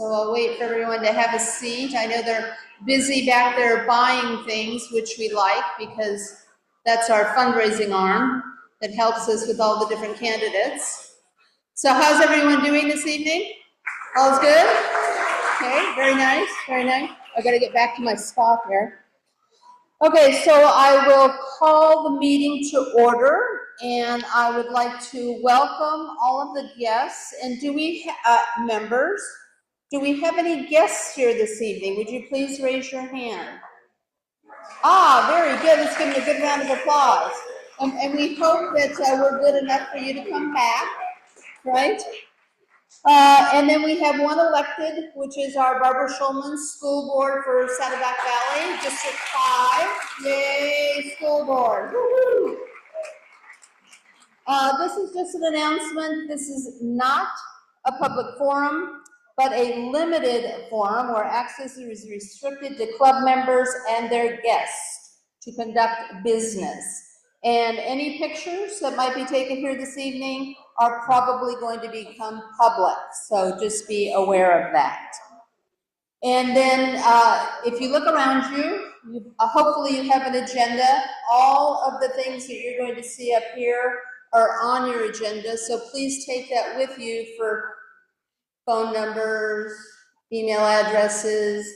So I'll wait for everyone to have a seat. I know they're busy back there buying things, which we like because that's our fundraising arm that helps us with all the different candidates. So how's everyone doing this evening? All's good? Okay, very nice, very nice. I gotta get back to my spot here. Okay, so I will call the meeting to order, and I would like to welcome all of the guests. And do we, members, do we have any guests here this evening? Would you please raise your hand? Ah, very good. Let's give them a good round of applause. And we hope that we're good enough for you to come back, right? And then we have one elected, which is our Barbara Schulman School Board for Saddleback Valley, District 5. Yay, school board. Woo-hoo. This is just an announcement. This is not a public forum, but a limited forum where access is restricted to club members and their guests to conduct business. And any pictures that might be taken here this evening are probably going to become public, so just be aware of that. And then if you look around you, hopefully you have an agenda. All of the things that you're going to see up here are on your agenda, so please take that with you for phone numbers, email addresses,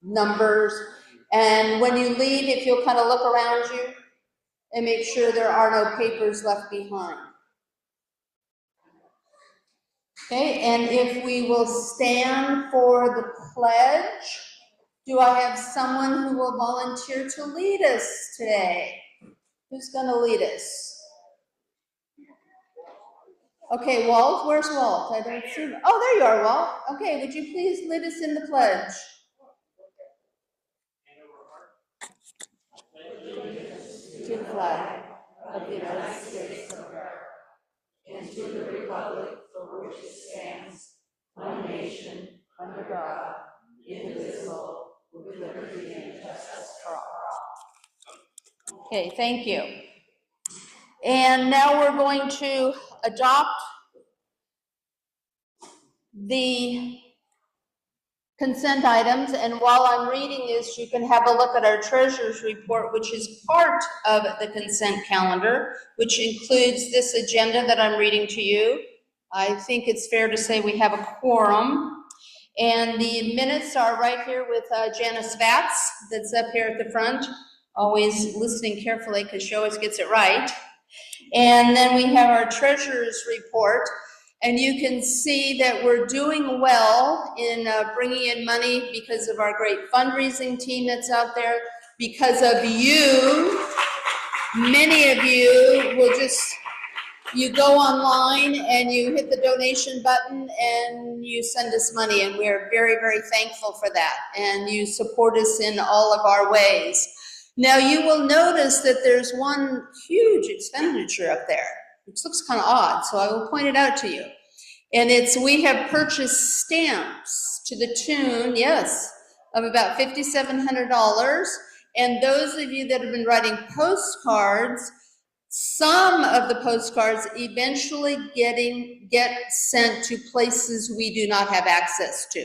numbers. And when you leave, if you'll kind of look around you and make sure there are no papers left behind. Okay, and if we will stand for the pledge, do I have someone who will volunteer to lead us today? Who's going to lead us? Okay, Walt, where's Walt? I don't see him. Oh, there you are, Walt. Okay, would you please lead us in the pledge? To the flag of the United States of America, and to the republic for which it stands, one nation, under God, indivisible, with liberty and justice for all. Okay, thank you. And now we're going to adopt the consent items, and while I'm reading this, you can have a look at our treasurer's report, which is part of the consent calendar, which includes this agenda that I'm reading to you. I think it's fair to say we have a quorum, and the minutes are right here with Janice Vatz, that's up here at the front, always listening carefully because she always gets it right. And then we have our treasurer's report. And you can see that we're doing well in bringing in money because of our great fundraising team that's out there. Because of you, many of you will you go online and you hit the donation button and you send us money. And we're very, very thankful for that. And you support us in all of our ways. Now you will notice that there's one huge expenditure up there, which looks kind of odd, so I will point it out to you. And we have purchased stamps to the tune, yes, of about $5,700. And those of you that have been writing postcards, some of the postcards eventually get sent to places we do not have access to.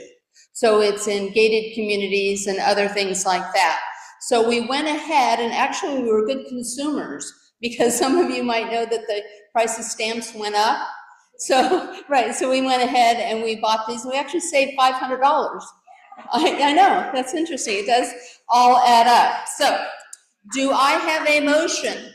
So it's in gated communities and other things like that. So we went ahead, and actually we were good consumers, because some of you might know that the price of stamps went up. So, right, so we went ahead and we bought these, and we actually saved $500. I know, that's interesting. It does all add up. So, do I have a motion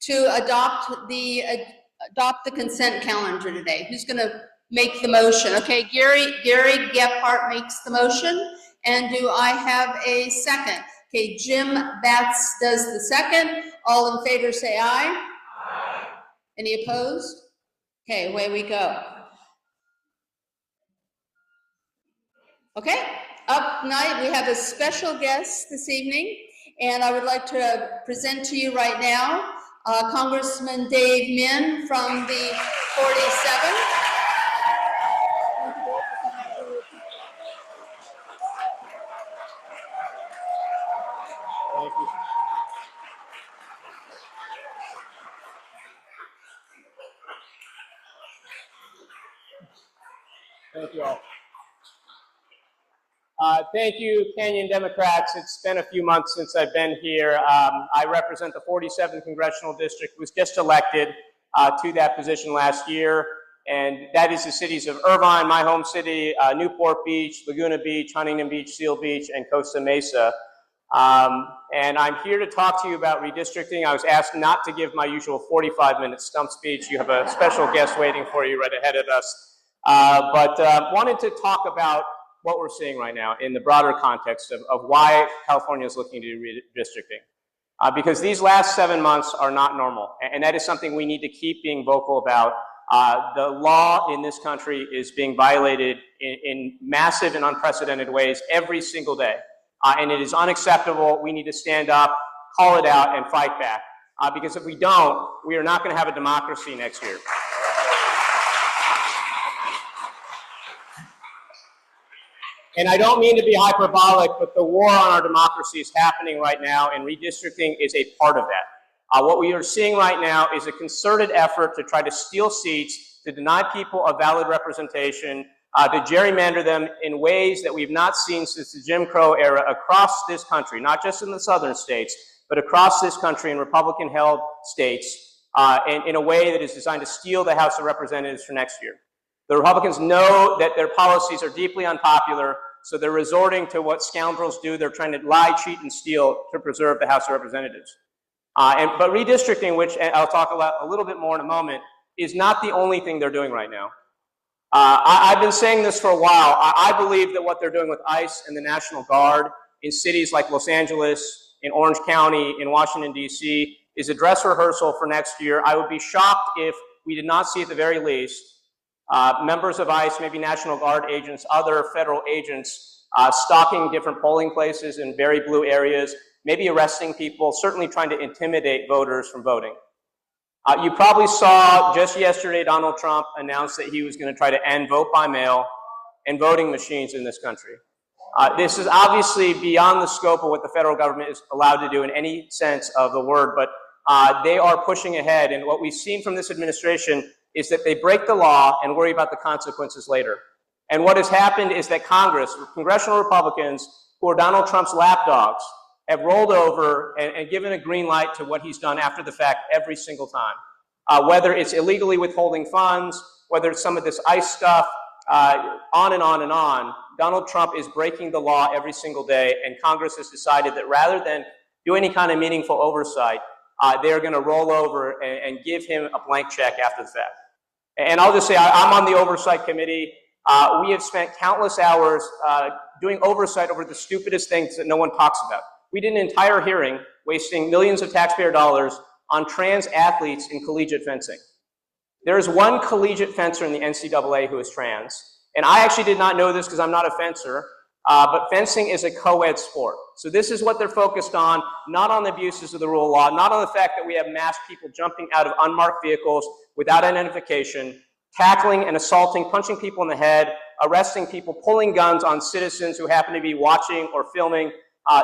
to adopt the consent calendar today? Who's going to make the motion? Okay, Gary Gephardt makes the motion, and do I have a second? Okay, Jim Batts does the second. All in favor say aye. Aye. Any opposed? Okay, away we go. Okay, up night we have a special guest this evening, and I would like to present to you right now Congressman Dave Min from the 47. Thank you. Thank you all. Thank you, Canyon Democrats. It's been a few months since I've been here. I represent the 47th Congressional District, was just elected to that position last year, and that is the cities of Irvine, my home city, Newport Beach, Laguna Beach, Huntington Beach, Seal Beach, and Costa Mesa. And I'm here to talk to you about redistricting. I was asked not to give my usual 45-minute stump speech. You have a special guest waiting for you right ahead of us. But wanted to talk about what we're seeing right now in the broader context of why California is looking to do redistricting. Because these last 7 months are not normal, and that is something we need to keep being vocal about. The law in this country is being violated in massive and unprecedented ways every single day. And it is unacceptable. We need to stand up, call it out, and fight back. Because if we don't, we are not going to have a democracy next year. And I don't mean to be hyperbolic, but the war on our democracy is happening right now, and redistricting is a part of that. What we are seeing right now is a concerted effort to try to steal seats, to deny people a valid representation, to gerrymander them in ways that we've not seen since the Jim Crow era across this country, not just in the southern states, but across this country in Republican-held states, in a way that is designed to steal the House of Representatives for next year. The Republicans know that their policies are deeply unpopular, so they're resorting to what scoundrels do. They're trying to lie, cheat, and steal to preserve the House of Representatives. But redistricting, which I'll talk about a little bit more in a moment, is not the only thing they're doing right now. I've been saying this for a while. I believe that what they're doing with ICE and the National Guard in cities like Los Angeles, in Orange County, in Washington, D.C., is a dress rehearsal for next year. I would be shocked if we did not see at the very least members of ICE, maybe National Guard agents, other federal agents, stalking different polling places in very blue areas, maybe arresting people, certainly trying to intimidate voters from voting. You probably saw just yesterday Donald Trump announce that he was going to try to end vote by mail and voting machines in this country. This is obviously beyond the scope of what the federal government is allowed to do in any sense of the word, but they are pushing ahead, and what we've seen from this administration is that they break the law and worry about the consequences later. And what has happened is that Congress, congressional Republicans, who are Donald Trump's lapdogs, have rolled over and given a green light to what he's done after the fact every single time. Whether it's illegally withholding funds, whether it's some of this ICE stuff, on and on and on, Donald Trump is breaking the law every single day, and Congress has decided that rather than do any kind of meaningful oversight, they're going to roll over and give him a blank check after the fact. And I'll just say, I'm on the Oversight Committee. We have spent countless hours doing oversight over the stupidest things that no one talks about. We did an entire hearing wasting millions of taxpayer dollars on trans athletes in collegiate fencing. There is one collegiate fencer in the NCAA who is trans, and I actually did not know this because I'm not a fencer, but fencing is a co-ed sport. So this is what they're focused on, not on the abuses of the rule of law, not on the fact that we have mass people jumping out of unmarked vehicles without identification, tackling and assaulting, punching people in the head, arresting people, pulling guns on citizens who happen to be watching or filming.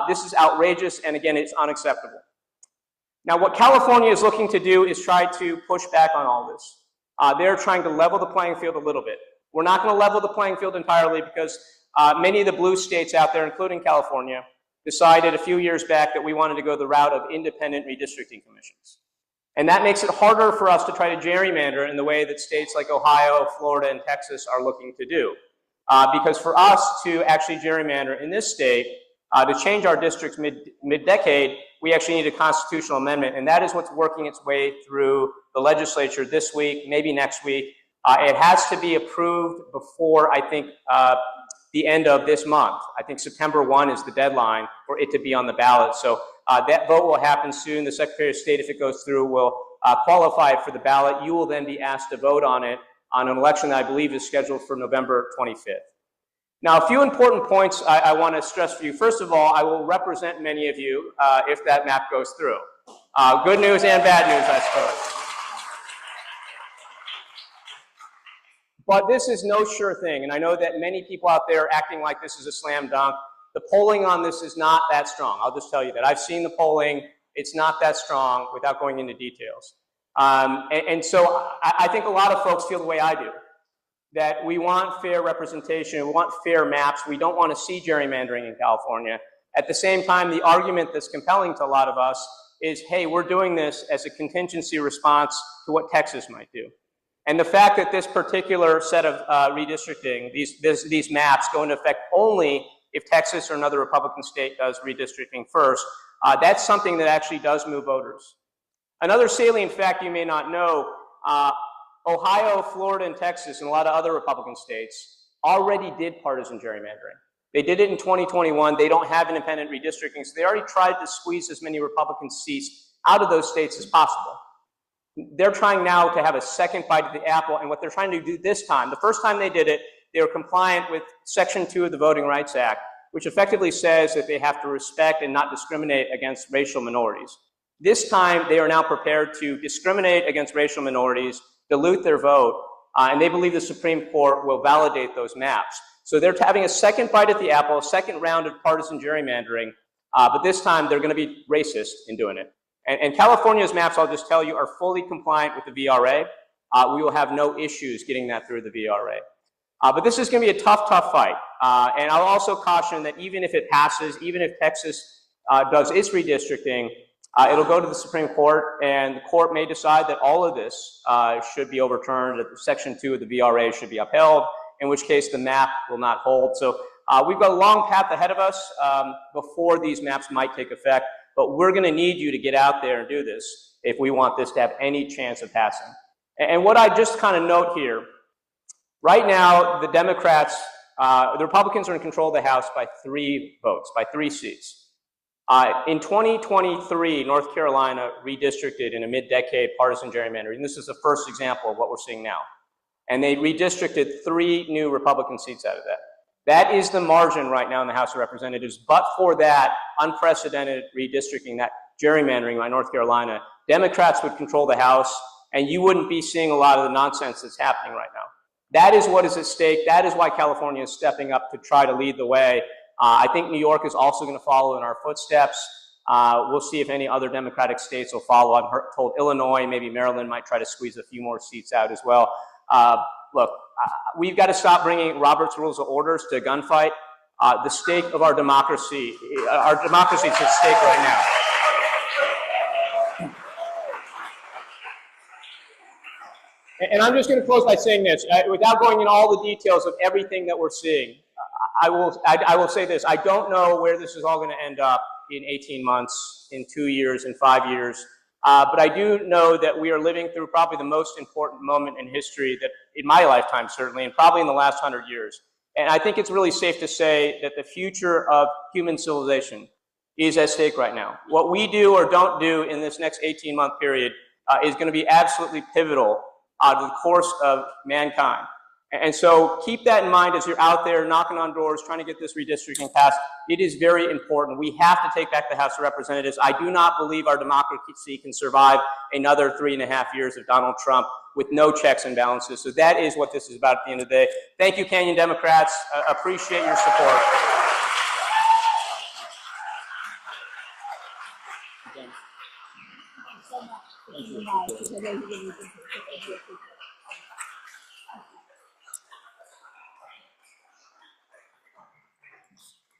This is outrageous, and again, it's unacceptable. Now, what California is looking to do is try to push back on all this. They're trying to level the playing field a little bit. We're not going to level the playing field entirely because many of the blue states out there, including California, decided a few years back that we wanted to go the route of independent redistricting commissions. And that makes it harder for us to try to gerrymander in the way that states like Ohio, Florida, and Texas are looking to do. Because for us to actually gerrymander in this state, to change our districts mid-decade, we actually need a constitutional amendment, and that is what's working its way through the legislature this week, maybe next week. It has to be approved before, I think, the end of this month. I think September 1 is the deadline for it to be on the ballot. So that vote will happen soon. The Secretary of State, if it goes through, will qualify it for the ballot. You will then be asked to vote on it on an election that I believe is scheduled for November 25th. Now, a few important points I want to stress for you. First of all, I will represent many of you if that map goes through. Good news and bad news, I suppose. But this is no sure thing, and I know that many people out there are acting like this is a slam dunk. The polling on this is not that strong. I'll just tell you that. I've seen the polling. It's not that strong without going into details. And so I think a lot of folks feel the way I do. that we want fair representation, we want fair maps, we don't want to see gerrymandering in California. At the same time, the argument that's compelling to a lot of us is, hey, we're doing this as a contingency response to what Texas might do. And the fact that this particular set of redistricting, these maps go into effect only if Texas or another Republican state does redistricting first, that's something that actually does move voters. Another salient fact you may not know, Ohio, Florida, and Texas, and a lot of other Republican states already did partisan gerrymandering. They did it in 2021. They don't have independent redistricting, so they already tried to squeeze as many Republican seats out of those states as possible. They're trying now to have a second bite of the apple, and what they're trying to do this time, the first time they did it, they were compliant with Section 2 of the Voting Rights Act, which effectively says that they have to respect and not discriminate against racial minorities. This time, they are now prepared to discriminate against racial minorities, dilute their vote, and they believe the Supreme Court will validate those maps. So they're having a second bite at the apple, a second round of partisan gerrymandering, but this time they're going to be racist in doing it. And California's maps, I'll just tell you, are fully compliant with the VRA. We will have no issues getting that through the VRA. But this is going to be a tough, tough fight. And I'll also caution that even if it passes, even if Texas does its redistricting, it'll go to the Supreme Court, and the court may decide that all of this should be overturned, that Section 2 of the VRA should be upheld, in which case the map will not hold. So we've got a long path ahead of us before these maps might take effect, but we're going to need you to get out there and do this if we want this to have any chance of passing. And what I just kind of note here, right now the Democrats, the Republicans are in control of the House by 3 votes, by 3 seats. In 2023, North Carolina redistricted in a mid-decade partisan gerrymandering, and this is the first example of what we're seeing now. And they redistricted 3 new Republican seats out of that. That is the margin right now in the House of Representatives. But for that unprecedented redistricting, that gerrymandering by North Carolina, Democrats would control the House, and you wouldn't be seeing a lot of the nonsense that's happening right now. That is what is at stake. That is why California is stepping up to try to lead the way. I think New York is also going to follow in our footsteps. We'll see if any other Democratic states will follow. I'm told Illinois, maybe Maryland might try to squeeze a few more seats out as well. Look, we've got to stop bringing Robert's Rules of Orders to a gunfight. The stake of our democracy is at stake right now. And I'm just going to close by saying this, without going into all the details of everything that we're seeing. I will say this, I don't know where this is all going to end up in 18 months, in 2 years, in 5 years. But I do know that we are living through probably the most important moment in history, that in my lifetime certainly, and probably in the last 100 years. And I think it's really safe to say that the future of human civilization is at stake right now. What we do or don't do in this next 18-month period is going to be absolutely pivotal to the course of mankind. And so keep that in mind as you're out there knocking on doors, trying to get this redistricting passed. It is very important. We have to take back the House of Representatives. I do not believe our democracy can survive another 3.5 years of Donald Trump with no checks and balances. So that is what this is about at the end of the day. Thank you, Canyon Democrats. Appreciate your support.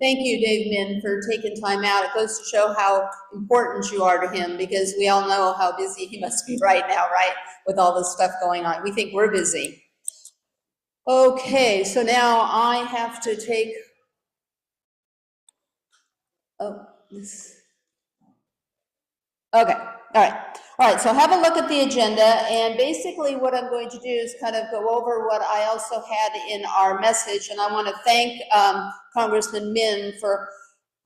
Thank you, Dave Min, for taking time out. It goes to show how important you are to him, because we all know how busy he must be right now, right? With all this stuff going on. We think we're busy. Okay, so now I have to take, okay, all right, so have a look at the agenda, and basically what I'm going to do is kind of go over what I also had in our message, and I want to thank Congressman Min for,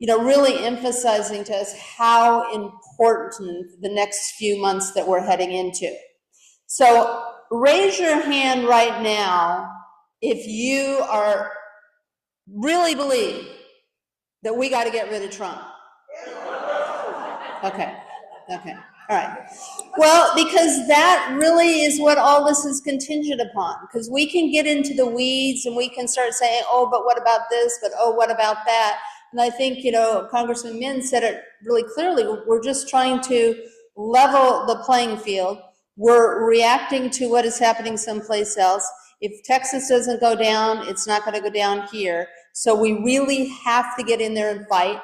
really emphasizing to us how important the next few months that we're heading into. So raise your hand right now if you really believe that we got to get rid of Trump. Okay, all right. Well, because that really is what all this is contingent upon, because we can get into the weeds and we can start saying, oh, but what about this, but oh, what about that? And I think, Congressman Min said it really clearly. We're just trying to level the playing field. We're reacting to what is happening someplace else. If Texas doesn't go down, it's not going to go down here. So we really have to get in there and fight.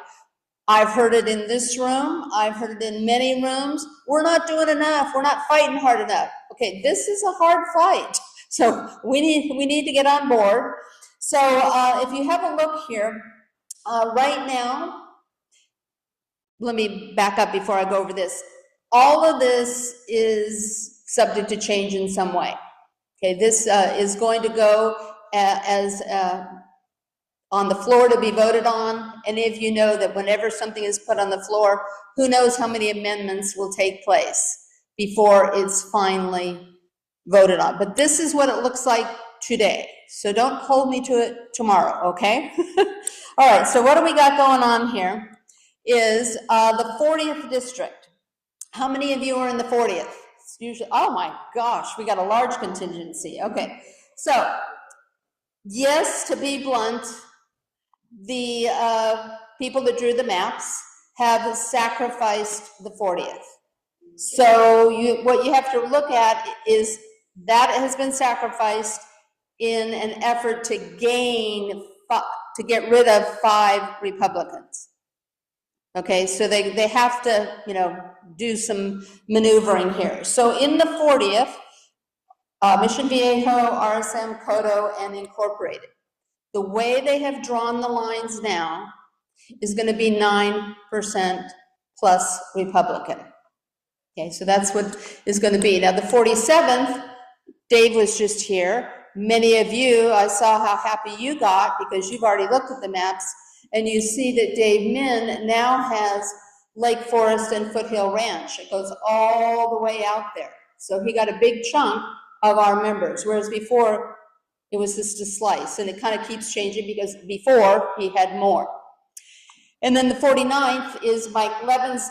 I've heard it in this room. I've heard it in many rooms. We're not doing enough. We're not fighting hard enough. Okay, this is a hard fight. So we need to get on board. So if you have a look here, right now, let me back up before I go over this. All of this is subject to change in some way. Okay, this is going to go as on the floor to be voted on. And if you know that whenever something is put on the floor, who knows how many amendments will take place before it's finally voted on. But this is what it looks like today. So don't hold me to it tomorrow, okay? All right, so what do we got going on here is the 40th district. How many of you are in the 40th? It's usually, oh my gosh, we got a large contingency. Okay, so yes, to be blunt, the people that drew the maps have sacrificed the 40th. So what you have to look at is that has been sacrificed in an effort to get rid of 5 Republicans. Okay, so they have to, do some maneuvering here. So in the 40th, Mission Viejo, RSM, Coto, and Incorporated, the way they have drawn the lines now is going to be 9% plus Republican. Okay, so that's what is going to be. Now the 47th, Dave was just here. Many of you, I saw how happy you got because you've already looked at the maps, and you see that Dave Min now has Lake Forest and Foothill Ranch. It goes all the way out there. So he got a big chunk of our members, whereas before it was just a slice, and it kind of keeps changing because before he had more. And then the 49th is Mike Levin's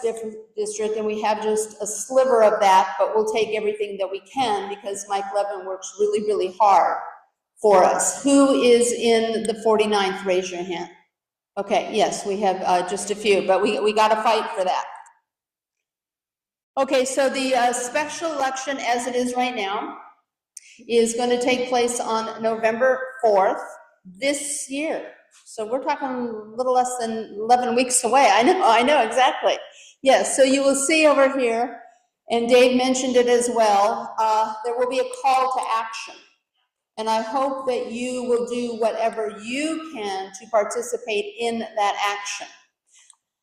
district, and we have just a sliver of that, but we'll take everything that we can because Mike Levin works really, really hard for us. Who is in the 49th? Raise your hand. Okay, yes, we have just a few, but we got to fight for that. Okay, so the special election as it is right now is going to take place on November 4th this year. So we're talking a little less than 11 weeks away. I know, exactly. Yes, so you will see over here, and Dave mentioned it as well, there will be a call to action. And I hope that you will do whatever you can to participate in that action.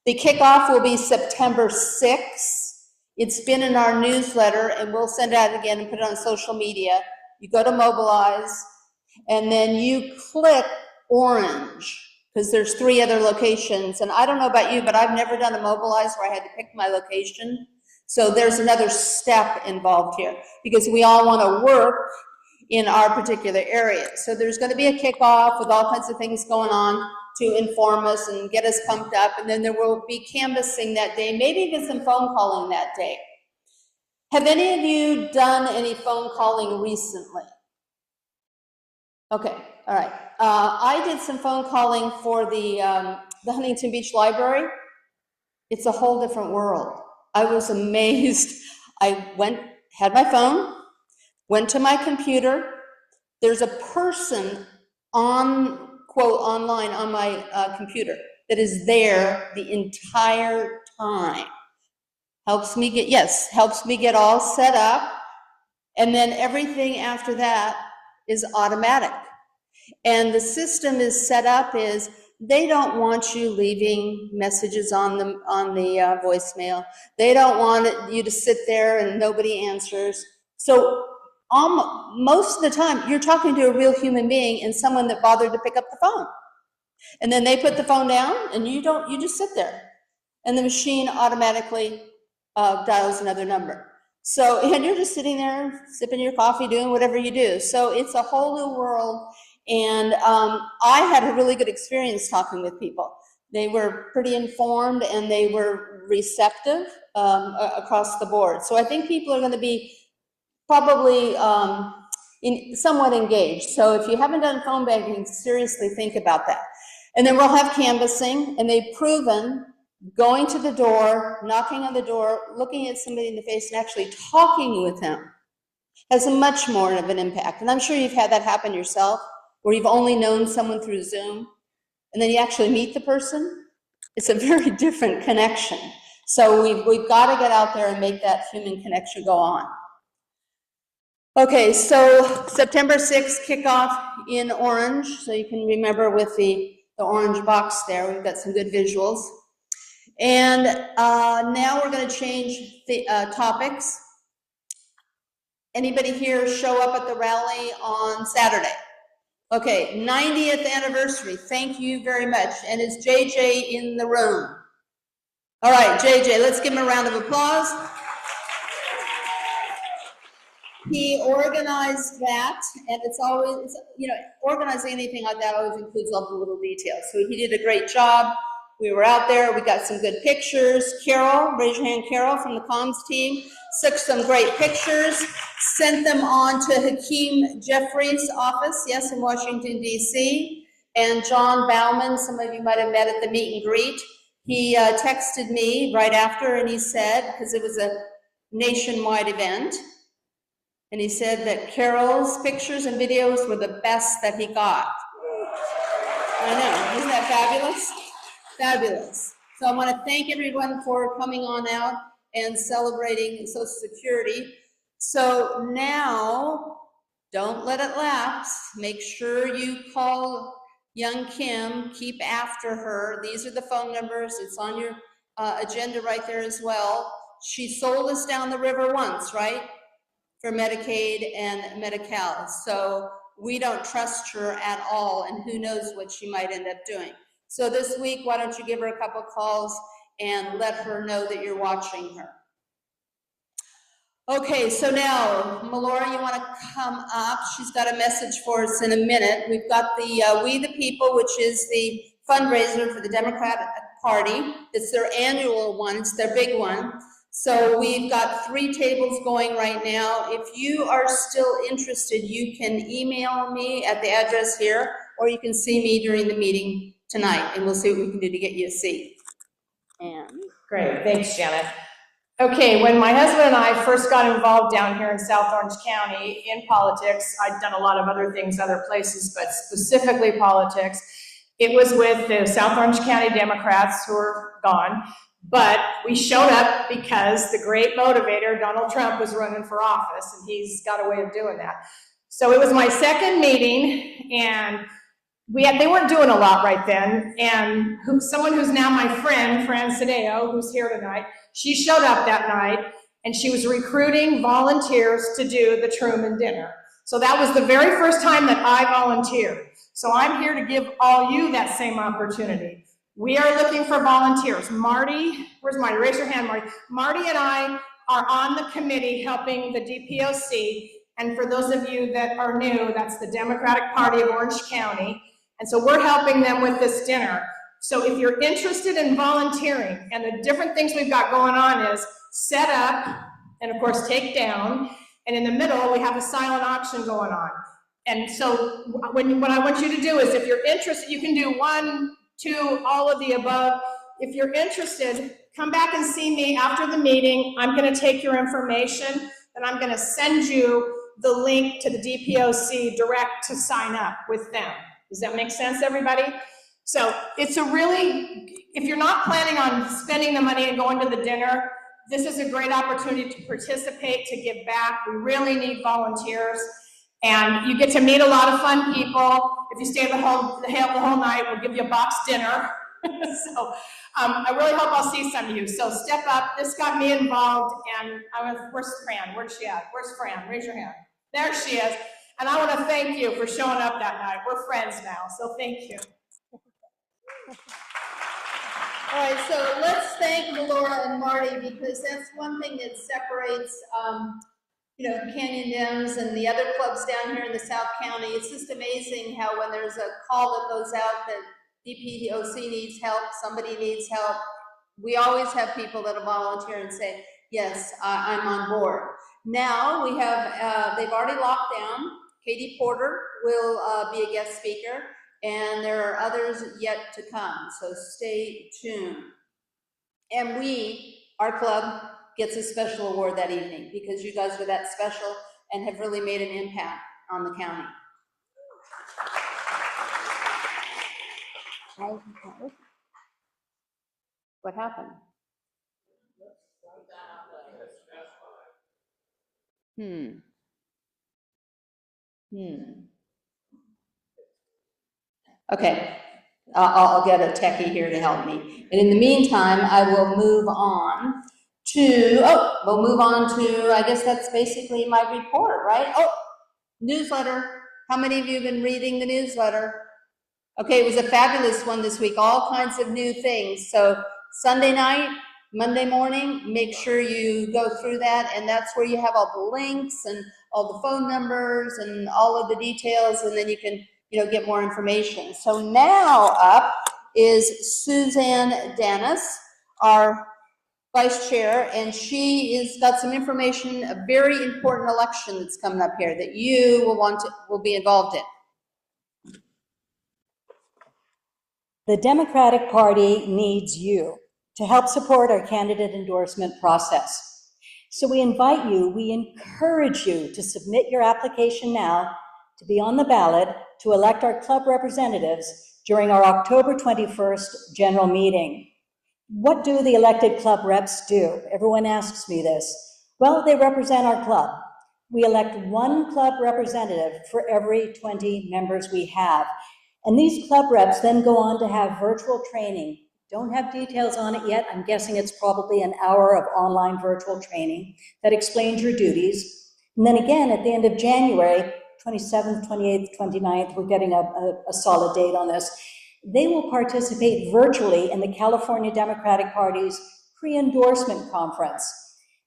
The kickoff will be September 6th. It's been in our newsletter, and we'll send it out again and put it on social media. You go to Mobilize, and then you click orange, because there's 3 other locations. And I don't know about you, but I've never done a Mobilize where I had to pick my location. So there's another step involved here, because we all want to work in our particular area. So there's going to be a kickoff with all kinds of things going on to inform us and get us pumped up. And then there will be canvassing that day, maybe even some phone calling that day. Have any of you done any phone calling recently? Okay, all right. I did some phone calling for the Huntington Beach Library. It's a whole different world. I was amazed. I had my phone, went to my computer. There's a person online on my computer that is there the entire time. Helps me get all set up. And then everything after that is automatic. And the system is set up is they don't want you leaving messages on the voicemail. They don't want you to sit there and nobody answers. So most of the time, you're talking to a real human being and someone that bothered to pick up the phone. And then they put the phone down and you just sit there. And the machine automatically dials another number. So, and you're just sitting there, sipping your coffee, doing whatever you do. So it's a whole new world. And I had a really good experience talking with people. They were pretty informed and they were receptive across the board. So I think people are going to be probably somewhat engaged. So if you haven't done phone banking, seriously think about that. And then we'll have canvassing, and they've proven going to the door, knocking on the door, looking at somebody in the face and actually talking with them has a much more of an impact. And I'm sure you've had that happen yourself, where you've only known someone through Zoom, and then you actually meet the person. It's a very different connection. So we've got to get out there and make that human connection go on. Okay, so September 6th kickoff in orange, so you can remember with the orange box there. We've got some good visuals. And now we're going to change the topics. Anybody here show up at the rally on Saturday? Okay, 90th anniversary. Thank you very much. And is JJ in the room? All right, JJ, let's give him a round of applause. He organized that, and it's always, you know, organizing anything like that always includes all the little details. So he did a great job. We were out there, we got some good pictures. Carol, raise your hand, Carol from the comms team, took some great pictures, sent them on to Hakeem Jeffries' office, yes, in Washington, D.C., and John Bauman, some of you might have met at the meet and greet. He texted me right after, and he said, because it was a nationwide event, and he said that Carol's pictures and videos were the best that he got. I know, isn't that fabulous? Fabulous. So I want to thank everyone for coming on out and celebrating Social Security. So now, don't let it lapse. Make sure you call young Kim, keep after her. These are the phone numbers. It's on your agenda right there as well. She sold us down the river once, right? For Medicaid and Medi-Cal. So we don't trust her at all, and who knows what she might end up doing. So this week, why don't you give her a couple calls and let her know that you're watching her. Okay, so now, Melora, you want to come up? She's got a message for us in a minute. We've got the We the People, which is the fundraiser for the Democratic Party. It's their annual one, it's their big one. So we've got 3 tables going right now. If you are still interested, you can email me at the address here, or you can see me during the meeting tonight, and we'll see what we can do to get you a seat. And great, thanks, Janet. Okay, when my husband and I first got involved down here in South Orange County in politics, I'd done a lot of other things other places, but specifically politics, it was with the South Orange County Democrats, who are gone, but we showed up because the great motivator, Donald Trump, was running for office, and he's got a way of doing that. So it was my second meeting, and they weren't doing a lot right then, and someone who's now my friend, Fran Cedeo, who's here tonight, she showed up that night, and she was recruiting volunteers to do the Truman Dinner. So that was the very first time that I volunteered. So I'm here to give all you that same opportunity. We are looking for volunteers. Marty, where's Marty? Raise your hand, Marty. Marty and I are on the committee helping the DPOC, and for those of you that are new, that's the Democratic Party of Orange County. And so we're helping them with this dinner. So if you're interested in volunteering, and the different things we've got going on is set up, and of course take down, and in the middle we have a silent auction going on. And so what I want you to do is, if you're interested, you can do 1, 2, all of the above. If you're interested, come back and see me after the meeting. I'm gonna take your information, and I'm gonna send you the link to the DPOC direct to sign up with them. Does that make sense, everybody? So it's a really, if you're not planning on spending the money and going to the dinner, this is a great opportunity to participate, to give back. We really need volunteers. And you get to meet a lot of fun people. If you stay the whole night, we'll give you a box dinner. So I really hope I'll see some of you. So step up. This got me involved. And where's Fran? Where's she at? Where's Fran? Raise your hand. There she is. And I want to thank you for showing up that night. We're friends now, so thank you. all right, so let's thank Melora and Marty, because that's one thing that separates you know, Canyon Dems and the other clubs down here in the South County. It's just amazing how when there's a call that goes out that DPOC needs help, somebody needs help, we always have people that will volunteer and say, yes, I'm on board. Now we have, they've already locked down. Katie Porter will be a guest speaker, and there are others yet to come, so stay tuned. And our club, gets a special award that evening because you guys were that special and have really made an impact on the county. What happened? Okay, I'll get a techie here to help me. And in the meantime, I will move on to, I guess that's basically my report, right? Oh, newsletter. How many of you have been reading the newsletter? Okay, it was a fabulous one this week, all kinds of new things. So Sunday night, Monday morning, make sure you go through that, and that's where you have all the links and all the phone numbers and all of the details, and then you can, get more information. So now up is Suzanne Dennis, our vice chair, and she has got some information, a very important election that's coming up here that you will be involved in. The Democratic Party needs you to help support our candidate endorsement process. So we encourage you to submit your application now to be on the ballot to elect our club representatives during our October 21st general meeting. What do the elected club reps do? Everyone asks me this. Well, they represent our club. We elect one club representative for every 20 members we have. And these club reps then go on to have virtual training. Don't have details on it yet. I'm guessing it's probably an hour of online virtual training that explains your duties. And then again, at the end of January, 27th, 28th, 29th, we're getting a solid date on this, they will participate virtually in the California Democratic Party's pre-endorsement conference.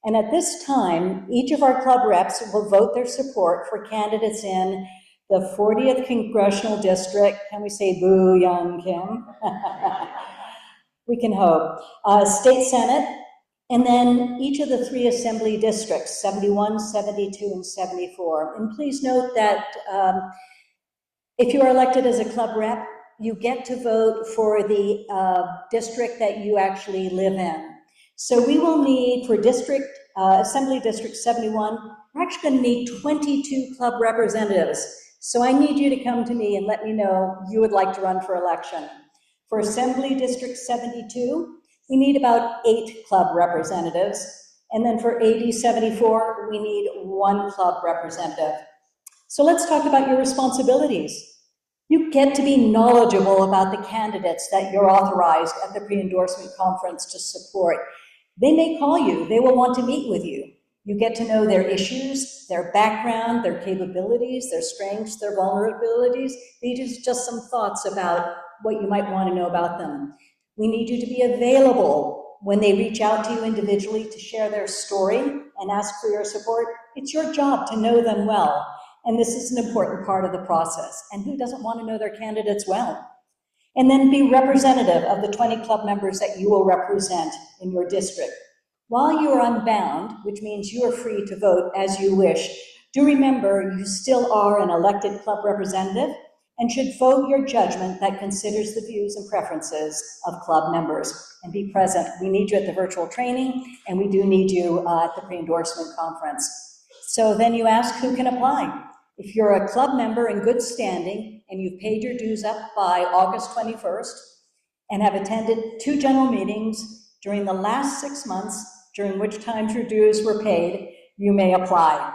And at this time, each of our club reps will vote their support for candidates in the 40th Congressional District. Can we say boo, Young Kim? We can hope. State Senate, and then each of the 3 assembly districts, 71, 72, and 74. And please note that if you are elected as a club rep, you get to vote for the district that you actually live in. So we will need, for Assembly District 71, we're actually going to need 22 club representatives. So I need you to come to me and let me know you would like to run for election. For Assembly District 72, we need about 8 club representatives. And then for AD 74, we need 1 club representative. So let's talk about your responsibilities. You get to be knowledgeable about the candidates that you're authorized at the pre-endorsement conference to support. They may call you, they will want to meet with you. You get to know their issues, their background, their capabilities, their strengths, their vulnerabilities. These are just some thoughts about what you might want to know about them. We need you to be available when they reach out to you individually to share their story and ask for your support. It's your job to know them well. And this is an important part of the process. And who doesn't want to know their candidates well? And then be representative of the 20 club members that you will represent in your district. While you are unbound, which means you are free to vote as you wish, do remember you still are an elected club representative and should vote your judgment that considers the views and preferences of club members. And be present. We need you at the virtual training, and we do need you at the pre-endorsement conference. So then you ask, who can apply? If you're a club member in good standing and you've paid your dues up by August 21st and have attended 2 general meetings during the last 6 months, during which times your dues were paid, you may apply.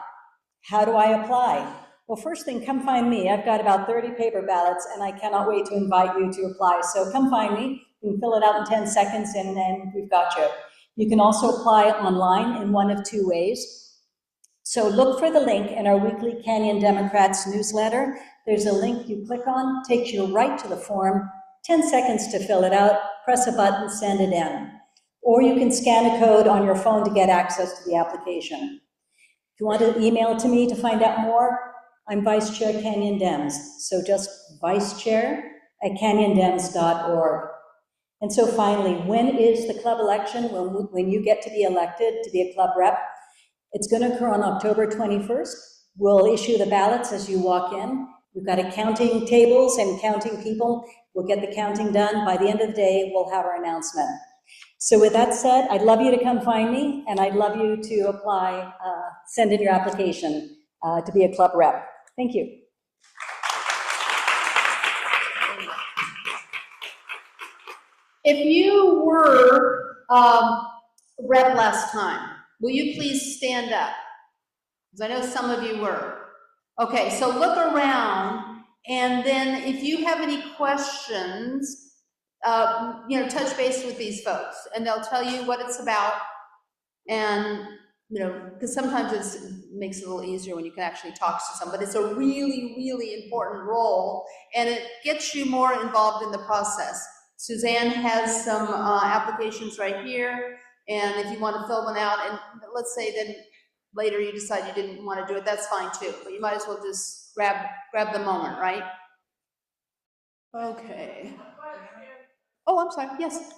How do I apply? Well, first thing, come find me. I've got about 30 paper ballots, and I cannot wait to invite you to apply. So come find me. You can fill it out in 10 seconds, and then we've got you. You can also apply online in one of 2 ways. So look for the link in our weekly Canyon Democrats newsletter. There's a link you click on, takes you right to the form, 10 seconds to fill it out, press a button, send it in. Or you can scan a code on your phone to get access to the application. If you want to email to me to find out more, I'm Vice Chair Canyon Dems. So just vicechair@canyondems.org. And so finally, when is the club election? When you get to be elected to be a club rep? It's going to occur on October 21st. We'll issue the ballots as you walk in. We've got counting tables and counting people. We'll get the counting done. By the end of the day, we'll have our announcement. So with that said, I'd love you to come find me, and I'd love you to apply, send in your application to be a club rep. Thank you. If you were rep last time, will you please stand up? Because I know some of you were. Okay, so look around, and then if you have any questions, touch base with these folks, and they'll tell you what it's about. And, because sometimes it makes it a little easier when you can actually talk to someone, but it's a really, really important role, and it gets you more involved in the process. Suzanne has some applications right here, and if you want to fill one out, and let's say then later you decide you didn't want to do it, that's fine too, but you might as well just grab the moment, right? Okay. Oh, I'm sorry, yes.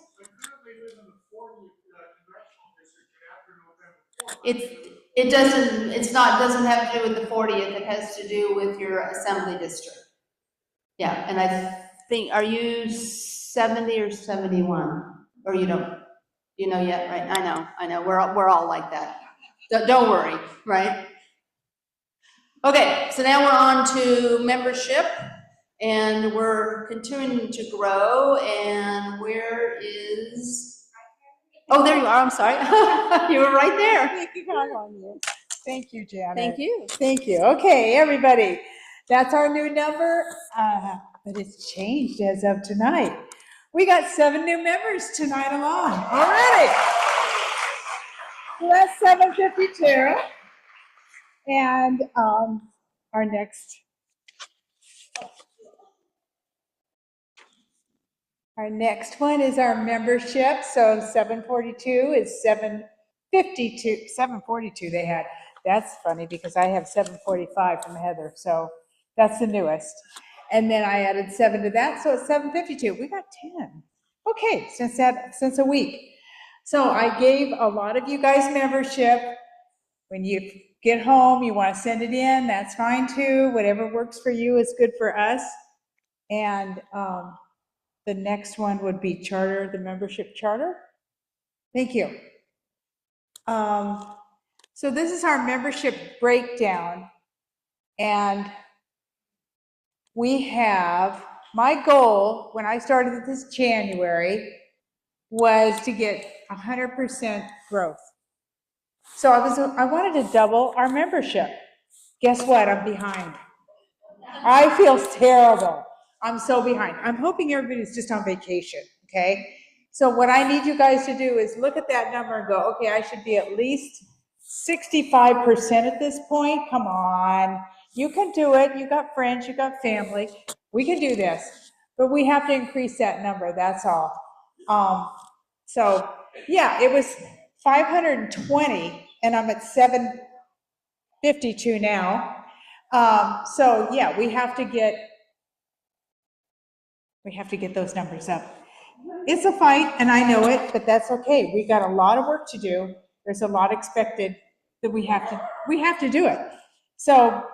Doesn't have to do with the 40th, it has to do with your assembly district. Yeah, and I think, are you 70 or 71? Or you don't, yet, right? I know, we're all like that. Don't worry, right? Okay, so now we're on to membership, and we're continuing to grow, and where is, oh, there you are, I'm sorry. You were right there. Thank you, Janet. Thank you. Thank you. Okay, everybody, that's our new number, but it's changed as of tonight. We got 7 new members tonight alone already. So that's 752. And our next one is our membership. So 742 is 752, 742 they had. That's funny because I have 745 from Heather. So that's the newest. And then I added 7 to that. So it's 752. We got 10. Okay, since a week. So I gave a lot of you guys membership. When you get home, you want to send it in, that's fine too. Whatever works for you is good for us. And the next one would be charter, the membership charter. Thank you. So this is our membership breakdown. And we have, my goal when I started this January was to get 100% growth. So I wanted to double our membership. Guess what? I'm behind. I feel terrible. I'm so behind. I'm hoping everybody's just on vacation, okay? So what I need you guys to do is look at that number and go, okay, I should be at least 65% at this point. Come on. You can do it. You got friends, you got family. We can do this. But we have to increase that number, that's all. So yeah, it was 520 and I'm at 752 now. So yeah, we have to get those numbers up. It's a fight, and I know it, but that's okay. We got a lot of work to do. There's a lot expected that we have to do it. So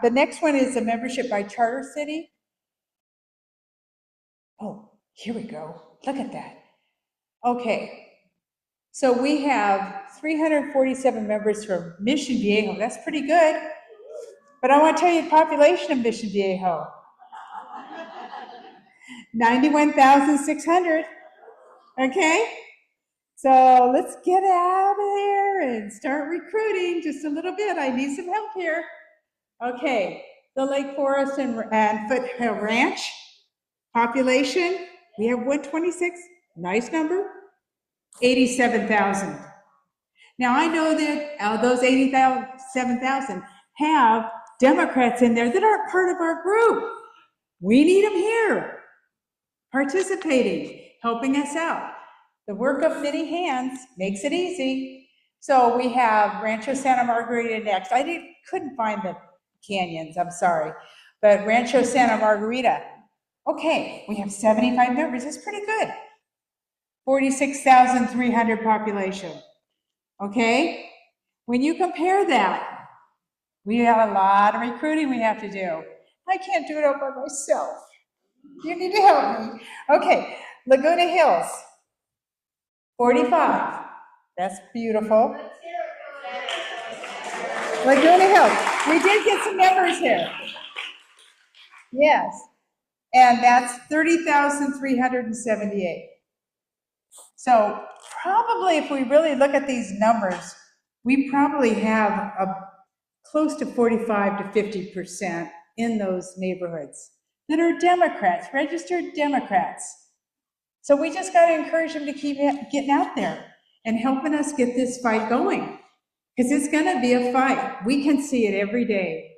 the next one is a membership by charter city. Oh, here we go. Look at that. Okay. So we have 347 members from Mission Viejo. That's pretty good. But I want to tell you the population of Mission Viejo. 91,600. Okay? So let's get out of there and start recruiting just a little bit. I need some help here. Okay, the Lake Forest and Foothill Ranch population, we have 126, nice number, 87,000. Now I know that those 87,000 have Democrats in there that aren't part of our group. We need them here, participating, helping us out. The work of many hands makes it easy. So we have Rancho Santa Margarita next. I couldn't find the canyons, I'm sorry. But Rancho Santa Margarita. Okay, we have 75 members. That's pretty good. 46,300 population. Okay? When you compare that, we have a lot of recruiting we have to do. I can't do it all by myself. You need to help me. Okay, Laguna Hills. 45. That's beautiful. Laguna Hills. We did get some members here. Yes. And that's 30,378. So probably if we really look at these numbers, we probably have close to 45 to 50% in those neighborhoods that are Democrats, registered Democrats. So we just got to encourage them to keep getting out there and helping us get this fight going. Because it's going to be a fight. We can see it every day.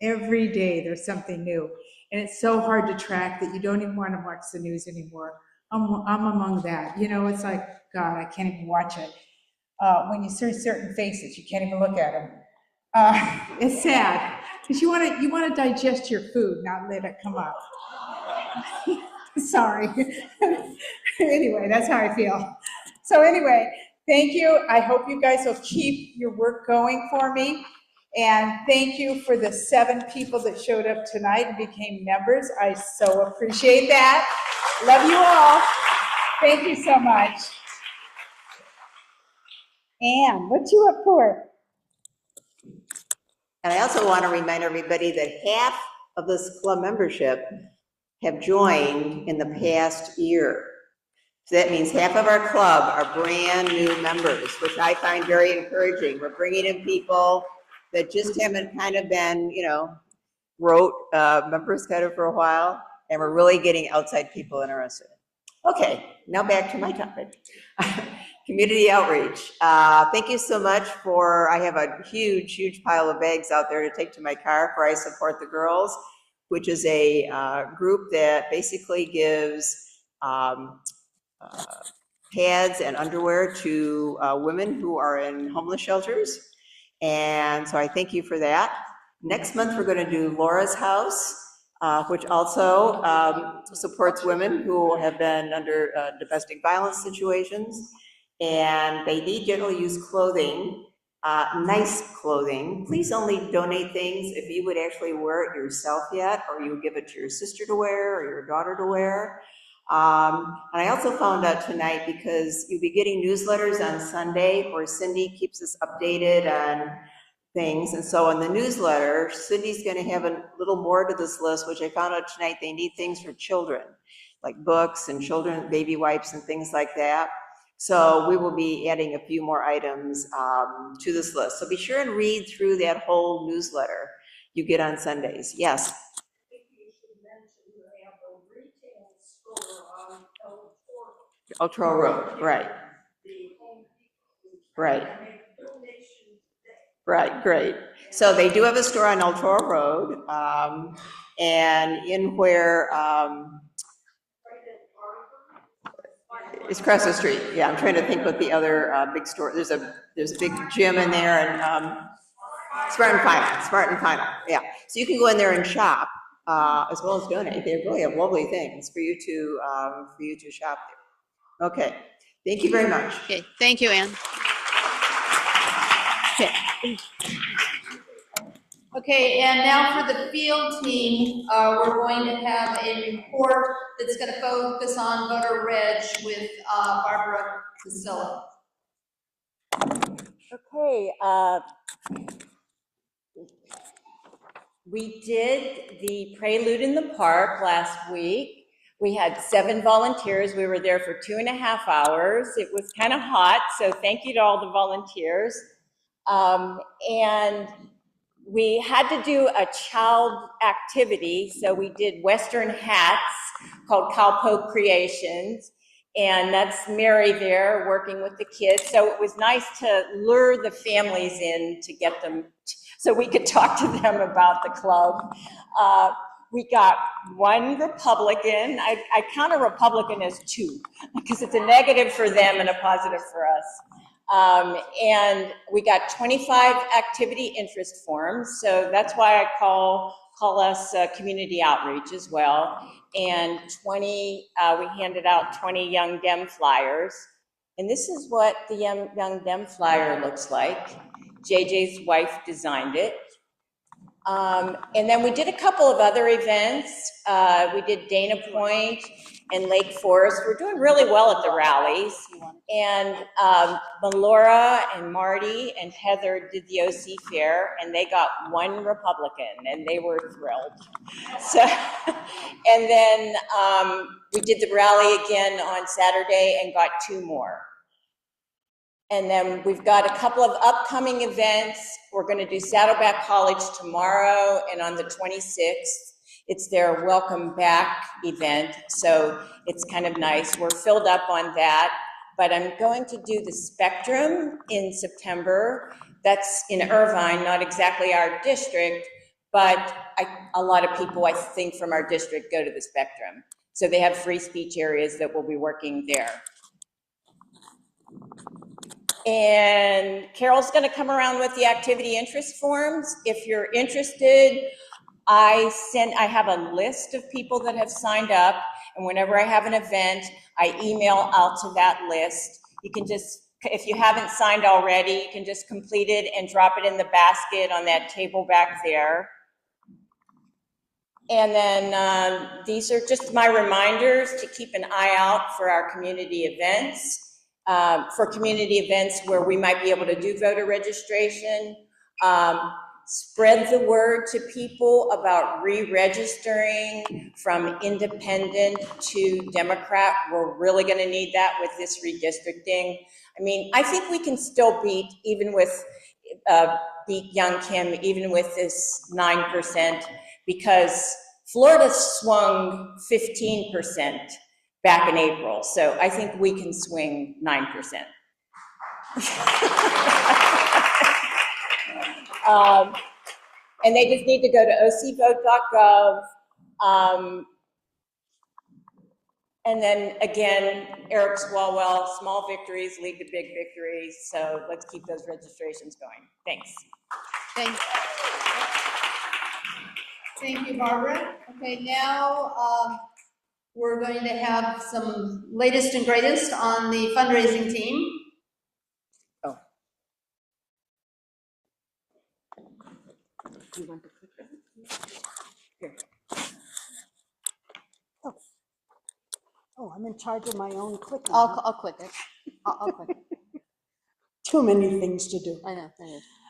Every day there's something new. And it's so hard to track that you don't even want to watch the news anymore. I'm among that. You know, it's like, God, I can't even watch it. When you see certain faces, you can't even look at them. It's sad. Because you want to digest your food, not let it come up. Sorry. Anyway, that's how I feel. So anyway, thank you. I hope you guys will keep your work going for me. And thank you for the 7 people that showed up tonight and became members. I so appreciate that. Love you all. Thank you so much. Ann, what you up for? And I also want to remind everybody that half of this club membership have joined in the past year. So that means half of our club are brand new members, which I find very encouraging. We're bringing in people that just haven't kind of been, you know, rote members kind of for a while, and we're really getting outside people interested. Okay, now back to my topic. Community outreach. Thank you so much for, I have a huge, huge pile of bags out there to take to my car for I Support the Girls, which is a group that basically gives pads and underwear to women who are in homeless shelters. And so I thank you for that. Next month, we're going to do Laura's House, which also supports women who have been under domestic violence situations. And they need general use clothing, nice clothing. Please only donate things if you would actually wear it yourself yet, or you would give it to your sister to wear or your daughter to wear. And I also found out tonight, because you'll be getting newsletters on Sunday where Cindy keeps us updated on things. And so in the newsletter, Cindy's going to have a little more to this list, which I found out tonight. They need things for children, like books and children, baby wipes and things like that. So we will be adding a few more items to this list. So be sure and read through that whole newsletter you get on Sundays. Yes? El Toro Road, right. Right. Right, great. So they do have a store on El Toro Road, and in where, it's across the street. Yeah, I'm trying to think what the other big store, there's a big gym in there, and Smart and Final, yeah. So you can go in there and shop, as well as donate. They really have lovely things for you to shop there. Okay, thank you very much. Okay, thank you, Ann. Okay, and now for the field team, we're going to have a report that's going to focus on voter reg with Barbara Casilla. Okay, we did the Prelude in the Park last week. We had 7 volunteers. We were there for 2.5 hours. It was kind of hot, so thank you to all the volunteers. And we had to do a child activity, so we did Western hats called Cowpoke Creations, and that's Mary there working with the kids. So it was nice to lure the families in to get them, so we could talk to them about the club. We got 1 Republican. I count a Republican as 2 because it's a negative for them and a positive for us. And we got 25 activity interest forms, so that's why I call us community outreach as well. And 20, we handed out 20 Young Dem flyers. And this is what the Young Dem flyer looks like. JJ's wife designed it. And then we did a couple of other events. We did Dana Point and Lake Forest. We're doing really well at the rallies. And Melora and Marty and Heather did the OC Fair, and they got one Republican, and they were thrilled. So, and then we did the rally again on Saturday and got 2 more. And then we've got a couple of upcoming events. We're going to do Saddleback College tomorrow, and on the 26th, it's their Welcome Back event. So it's kind of nice. We're filled up on that. But I'm going to do the Spectrum in September. That's in Irvine, not exactly our district, but a lot of people, I think, from our district go to the Spectrum. So they have free speech areas that will be working there. And Carol's going to come around with the activity interest forms. If you're interested, I have a list of people that have signed up, and whenever I have an event, I email out to that list. You can just, if you haven't signed already, you can just complete it and drop it in the basket on that table back there. And then these are just my reminders to keep an eye out for our community events. For community events where we might be able to do voter registration. Spread the word to people about re-registering from independent to Democrat. We're really going to need that with this redistricting. I mean, I think we can still beat Young Kim, even with this 9%, because Florida swung 15% back in April. So I think we can swing 9%. And they just need to go to ocvote.gov. And then again, Eric Swalwell, small victories lead to big victories. So let's keep those registrations going. Thanks. Thank you, Barbara. Okay, now we're going to have some latest and greatest on the fundraising team. You want to click that? Here. Oh, I'm in charge of my own clicking. I'll click it. I'll click it. Too many things to do. I know.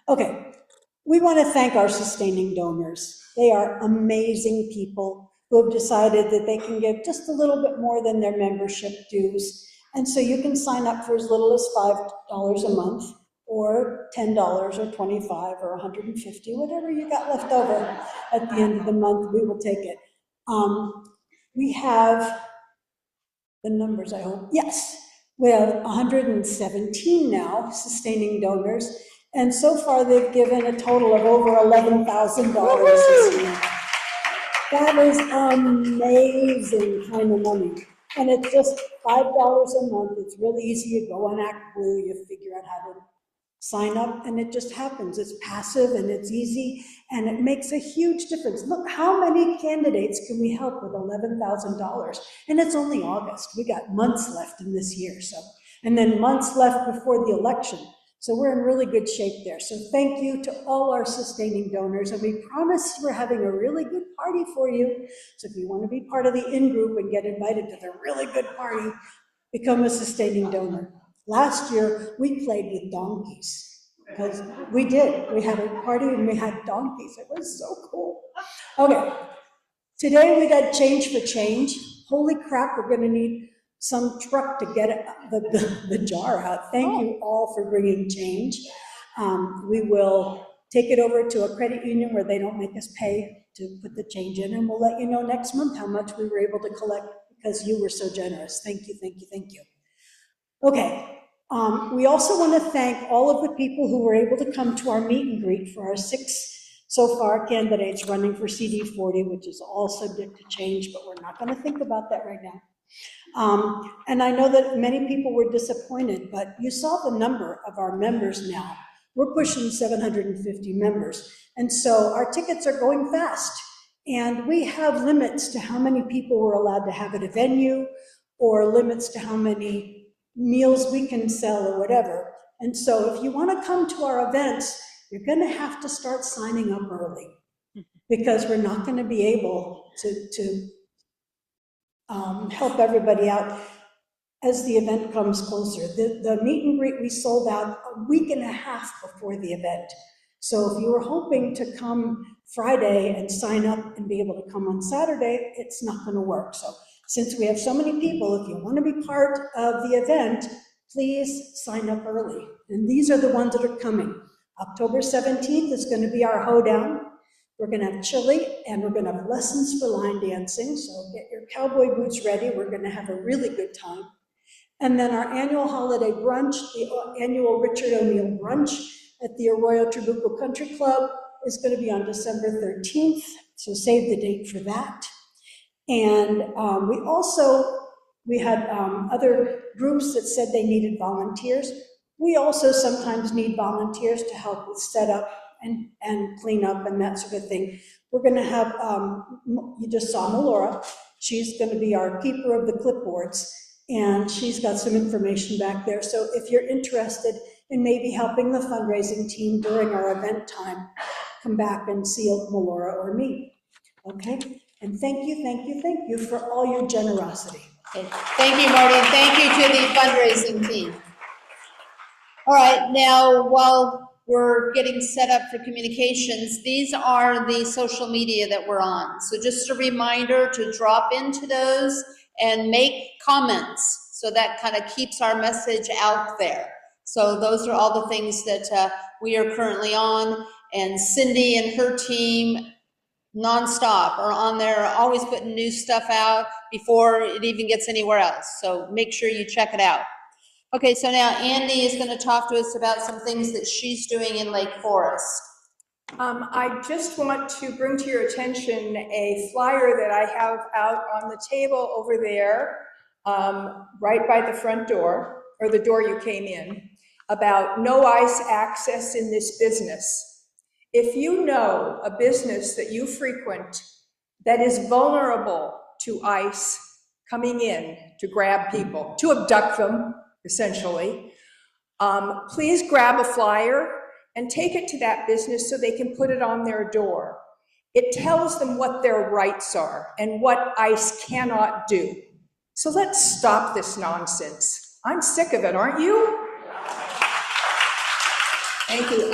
Okay, we want to thank our sustaining donors. They are amazing people who have decided that they can give just a little bit more than their membership dues. And so you can sign up for as little as $5 a month, or $10 or $25 or $150, whatever you got left over at the end of the month, we will take it. We have the numbers, I hope. Yes, we have 117 now sustaining donors, and so far they've given a total of over $11,000 this year. That is amazing kind of money. And it's just $5 a month. It's really easy. You go on ActBlue, you figure out how to sign up, and it just happens. It's passive and it's easy, and it makes a huge difference. Look, how many candidates can we help with $11,000? And it's only August. We got months left in this year, so, and then months left before the election. So we're in really good shape there. So thank you to all our sustaining donors, and we promise we're having a really good party for you. So if you want to be part of the in-group and get invited to the really good party, become a sustaining donor. Last year, we played with donkeys, because we did. We had a party and we had donkeys. It was so cool. Okay, today we got change for change. Holy crap, we're gonna need some truck to get the jar out. Thank you all for bringing change. We will take it over to a credit union where they don't make us pay to put the change in, and we'll let you know next month how much we were able to collect because you were so generous. Thank you, thank you, thank you. Okay, we also want to thank all of the people who were able to come to our meet and greet for our 6 so far candidates running for CD40, which is all subject to change, but we're not going to think about that right now. And I know that many people were disappointed, but you saw the number of our members now. We're pushing 750 members, and so our tickets are going fast. And we have limits to how many people we're allowed to have at a venue, or limits to how many meals we can sell or whatever. And so if you want to come to our events, you're going to have to start signing up early. because we're not going to be able to help everybody out as the event comes closer. The meet and greet we sold out a week and a half before the event. So if you were hoping to come Friday and sign up and be able to come on Saturday, it's not going to work. So since we have so many people, if you want to be part of the event, please sign up early. And these are the ones that are coming. October 17th is going to be our hoedown. We're going to have chili, and we're going to have lessons for line dancing. So get your cowboy boots ready. We're going to have a really good time. And then our annual holiday brunch, the annual Richard O'Neill brunch at the Arroyo Trabuco Country Club is going to be on December 13th. So save the date for that. And we had other groups that said they needed volunteers. We also sometimes need volunteers to help with setup and clean up and that sort of thing. We're going to have, you just saw Melora. She's going to be our keeper of the clipboards, and she's got some information back there. So if you're interested in maybe helping the fundraising team during our event time, come back and see Melora or me. Okay? And thank you for all your generosity. Okay. Thank you, Marty, and thank you to the fundraising team. All right, now while we're getting set up for communications, these are the social media that we're on. So just a reminder to drop into those and make comments. So that kind of keeps our message out there. So those are all the things that we are currently on, and Cindy and her team nonstop are on there, always putting new stuff out before it even gets anywhere else. So make sure you check it out. Okay, so now Andy is going to talk to us about some things that she's doing in Lake Forest. I just want to bring to your attention a flyer that I have out on the table over there, right by the front door, or the door you came in, about no ice access in this business. If you know a business that you frequent that is vulnerable to ICE coming in to grab people, to abduct them, essentially, please grab a flyer and take it to that business so they can put it on their door. It tells them what their rights are and what ICE cannot do. So let's stop this nonsense. I'm sick of it, aren't you? Thank you.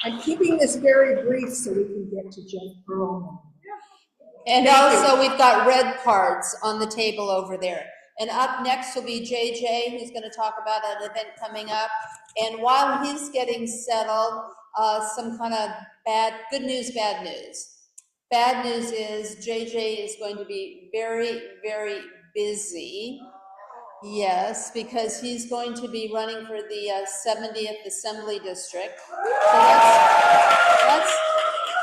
I'm keeping this very brief so we can get to Jeff Perlman. And also, we've got red cards on the table over there. And up next will be JJ, who's going to talk about an event coming up. And while he's getting settled, some kind of good news, bad news. Bad news is JJ is going to be very, very busy. Yes, because he's going to be running for the 70th Assembly District. So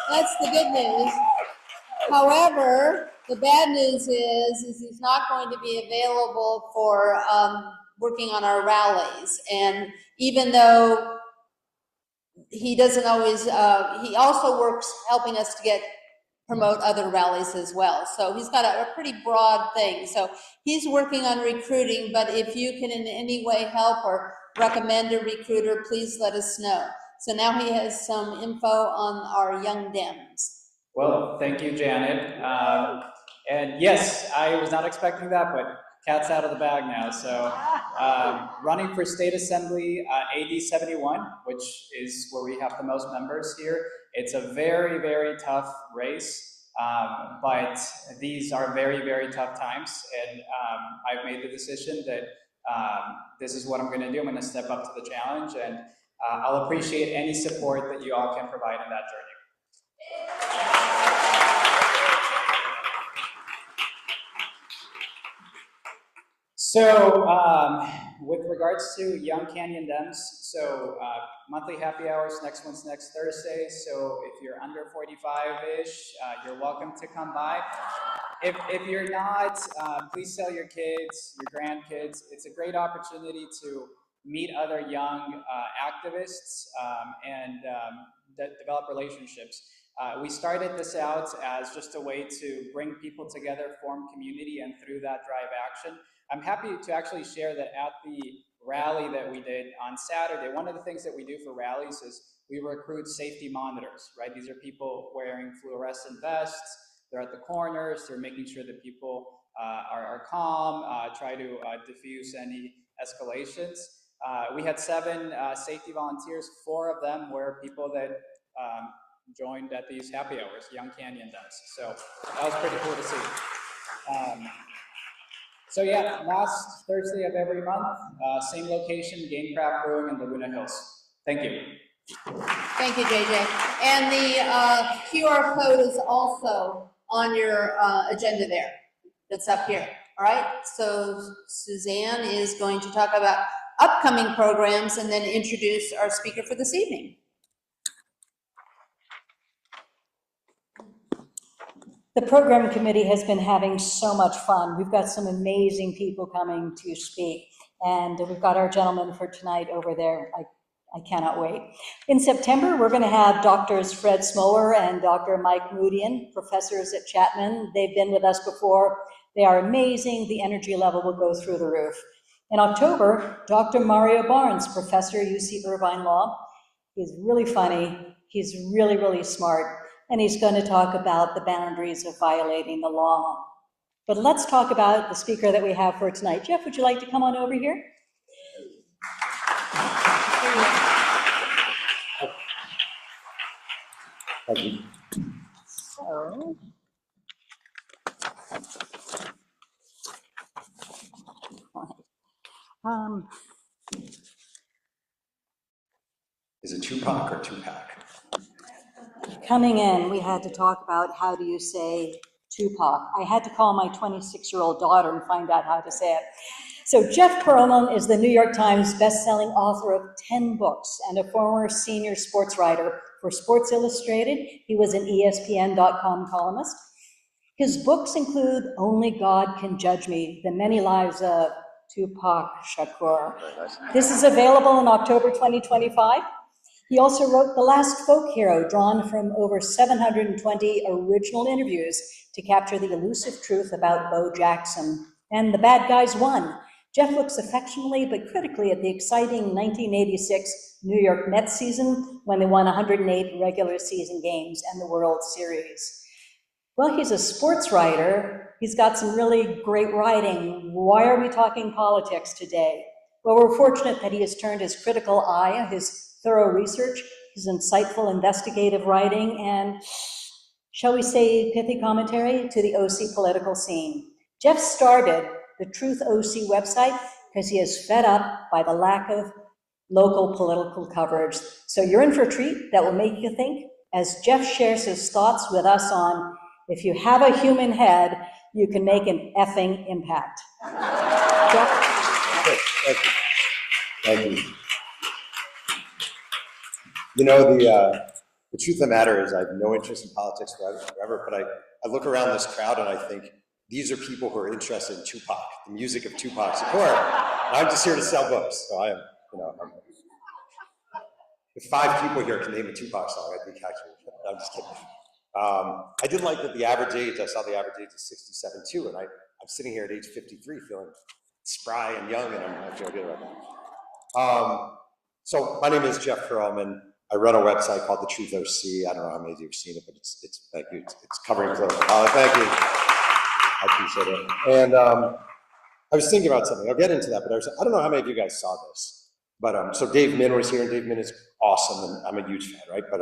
that's the good news. However, the bad news is he's not going to be available for working on our rallies. And even though he doesn't always, he also works helping us to promote other rallies as well. So he's got a pretty broad thing. So he's working on recruiting, but if you can in any way help or recommend a recruiter, please let us know. So now he has some info on our young Dems. Well, thank you, Janet. And yes, I was not expecting that, but cat's out of the bag now. So running for state assembly, AD 71, which is where we have the most members here. It's a very, very tough race, but these are very, very tough times. And I've made the decision that this is what I'm going to do. I'm going to step up to the challenge, and I'll appreciate any support that you all can provide in that journey. So with regards to Young Canyon Dems, so monthly happy hours, next one's next Thursday. So if you're under 45-ish, you're welcome to come by. If you're not, please tell your kids, your grandkids. It's a great opportunity to meet other young activists and develop relationships. We started this out as just a way to bring people together, form community, and through that drive action. I'm happy to actually share that at the rally that we did on Saturday, one of the things that we do for rallies is we recruit safety monitors, right? These are people wearing fluorescent vests. They're at the corners. They're making sure that people are calm, try to diffuse any escalations. We had 7 safety volunteers. 4 of them were people that joined at these happy hours, Young Canyon Dems. So that was pretty cool to see. So yeah, last Thursday of every month, same location, Gamecraft Brewing in Laguna Hills. Thank you. Thank you, JJ. And the QR code is also on your agenda there. That's up here. All right. So Suzanne is going to talk about upcoming programs and then introduce our speaker for this evening. The program committee has been having so much fun. We've got some amazing people coming to speak, and we've got our gentleman for tonight over there. I cannot wait. In September, we're going to have Drs. Fred Smoller and Dr. Mike Moodian, professors at Chapman. They've been with us before. They are amazing. The energy level will go through the roof. In October, Dr. Mario Barnes, professor, UC Irvine Law. He's really funny. He's really, really smart. And he's going to talk about the boundaries of violating the law. But let's talk about the speaker that we have for tonight. Jeff, would you like to come on over here? Thank you. So, Is it Tupac or Tupac? coming in, we had to talk about how do you say Tupac. I had to call my 26-year-old daughter and find out how to say it. So Jeff Pearlman is the New York Times bestselling author of 10 books and a former senior sports writer for Sports Illustrated. He was an ESPN.com columnist. His books include Only God Can Judge Me, The Many Lives of Tupac Shakur. This is available in October 2025. He also wrote The Last Folk Hero, drawn from over 720 original interviews to capture the elusive truth about Bo Jackson. And The Bad Guys Won. Jeff looks affectionately but critically at the exciting 1986 New York Mets season when they won 108 regular season games and the World Series. Well, he's a sports writer. He's got some really great writing. Why are we talking politics today? Well, we're fortunate that he has turned his critical eye, his thorough research, his insightful investigative writing, and, shall we say, pithy commentary to the OC political scene. Jeff started the Truth OC website because he is fed up by the lack of local political coverage. So you're in for a treat that will make you think as Jeff shares his thoughts with us on if you have a human head, you can make an effing impact. Jeff? Thank you. Thank you. You know, the truth of the matter is I have no interest in politics forever, but I look around this crowd and I think, these are people who are interested in Tupac, the music of Tupac Shakur. I'm just here to sell books, so I am, if 5 people here can name a Tupac song, I think actually, I'm just kidding. I did like that the average age, I saw the average age is 67 too, and I'm sitting here at age 53 feeling spry and young, and I feel good about that. So my name is Jeff Pearlman. I run a website called The Truth OC. I don't know how many of you have seen it, but it's thank you. It's covering political politics. Thank you. I appreciate it. And I was thinking about something. I'll get into that, but I don't know how many of you guys saw this. But so Dave Min was here, and Dave Min is awesome, and I'm a huge fan, right? But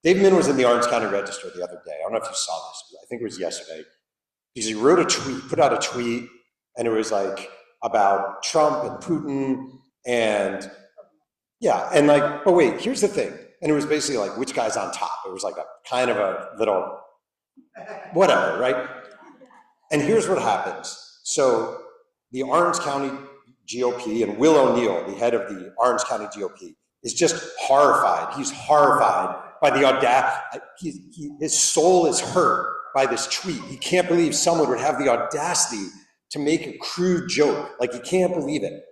Dave Min was in the Orange County Register the other day. I don't know if you saw this. I think it was yesterday. Because he wrote a tweet, put out a tweet, and it was like about Trump and Putin, and yeah, and like, but wait, here's the thing. And it was basically like, which guy's on top? It was like a kind of a little, whatever, right? And here's what happens. So the Orange County GOP and Will O'Neill, the head of the Orange County GOP, is just horrified. He's horrified by the audacity. His soul is hurt by this tweet. He can't believe someone would have the audacity to make a crude joke. Like, he can't believe it.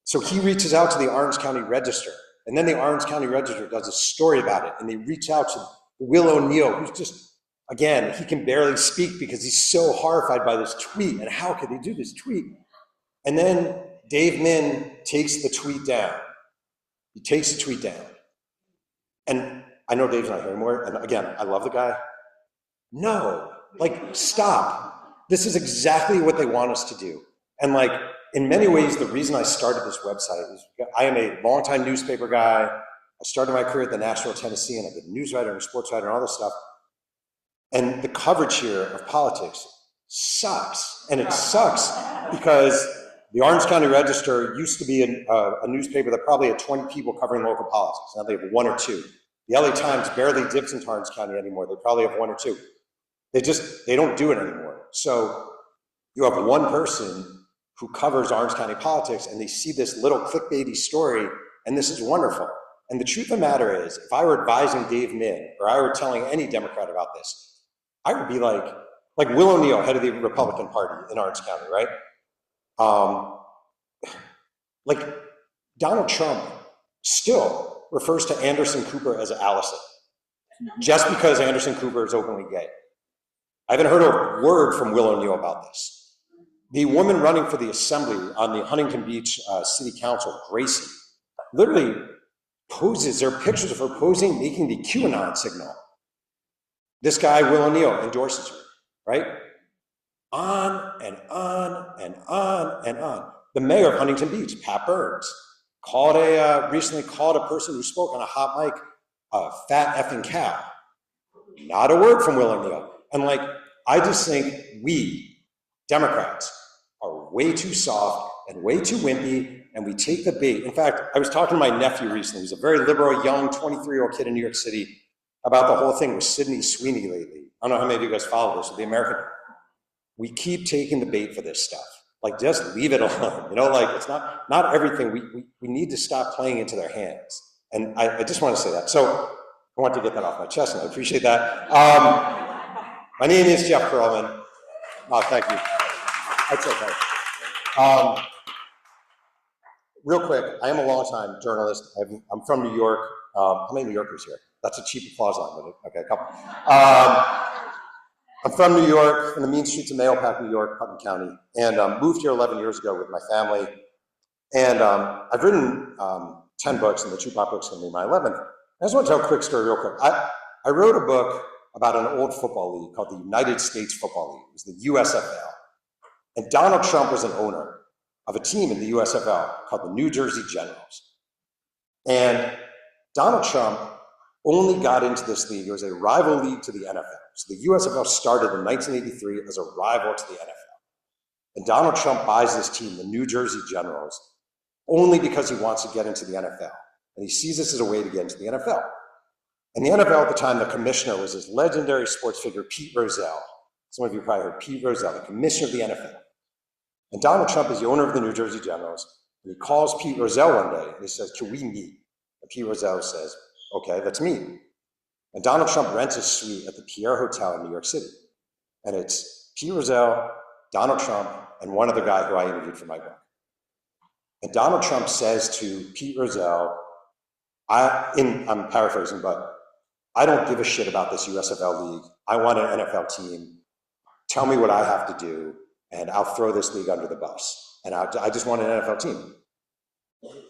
So he reaches out to the Orange County Register, and then the Orange County Register does a story about it, and they reach out to Will O'Neill, who's just, again, he can barely speak because he's so horrified by this tweet, and how could they do this tweet? And then Dave Min takes the tweet down. He takes the tweet down. And I know Dave's not here anymore, and again, I love the guy. No, like, stop. This is exactly what they want us to do. And like, in many ways, the reason I started this website is I am a longtime newspaper guy. I started my career at the Nashville Tennessean. I've been a news writer and a sports writer and all this stuff. And the coverage here of politics sucks. And it sucks because the Orange County Register used to be a newspaper that probably had 20 people covering local politics. Now they have one or two. The LA Times barely dips into Orange County anymore. They probably have one or two. They don't do it anymore. So you have one person who covers Orange County politics and they see this little clickbaity story and this is wonderful. And the truth of the matter is, if I were advising Dave Min or I were telling any Democrat about this, I would be like Will O'Neill, head of the Republican Party in Orange County, right? Like Donald Trump still refers to Anderson Cooper as Allison, just because Anderson Cooper is openly gay. I haven't heard a word from Will O'Neill about this. The woman running for the assembly on the Huntington Beach City Council, Gracie, literally poses, there are pictures of her posing, making the QAnon signal. This guy, Will O'Neill, endorses her, right? On and on and on and on. The mayor of Huntington Beach, Pat Burns, recently called a person who spoke on a hot mic a fat effing cow. Not a word from Will O'Neill. And like, I just think we, Democrats, are way too soft and way too wimpy, and we take the bait. In fact, I was talking to my nephew recently, who's a very liberal, young, 23-year-old kid in New York City, about the whole thing with Sydney Sweeney lately. I don't know how many of you guys follow this, with the American. We keep taking the bait for this stuff. Like, just leave it alone. You know, like, it's not everything. We need to stop playing into their hands. And I just want to say that. So I want to get that off my chest, and I appreciate that. My name is Jeff Perlman. Oh, thank you. That's okay. Real quick, I am a longtime journalist. I'm from New York. How many New Yorkers here? That's a cheap applause line, but okay, a couple. I'm from New York, from the mean streets of Mahopac, New York, Putnam County, and moved here 11 years ago with my family. And I've written 10 books, and the Tupac book's gonna be my 11th. I just want to tell a quick story real quick. I wrote a book about an old football league called the United States Football League. It was the USFL. And Donald Trump was an owner of a team in the USFL called the New Jersey Generals. And Donald Trump only got into this league. It was a rival league to the NFL. So the USFL started in 1983 as a rival to the NFL. And Donald Trump buys this team, the New Jersey Generals, only because he wants to get into the NFL. And he sees this as a way to get into the NFL. And the NFL at the time, the commissioner was this legendary sports figure, Pete Rozelle. Some of you probably heard Pete Rozelle, the commissioner of the NFL. And Donald Trump is the owner of the New Jersey Generals. And he calls Pete Rozelle one day and he says, "Can we meet?" And Pete Rozelle says, "Okay, let's meet." And Donald Trump rents a suite at the Pierre Hotel in New York City. And it's Pete Rozelle, Donald Trump, and one other guy who I interviewed for my book. And Donald Trump says to Pete Rozelle, I'm paraphrasing, but I don't give a shit about this USFL league. I want an NFL team. Tell me what I have to do, and I'll throw this league under the bus. And I just want an NFL team.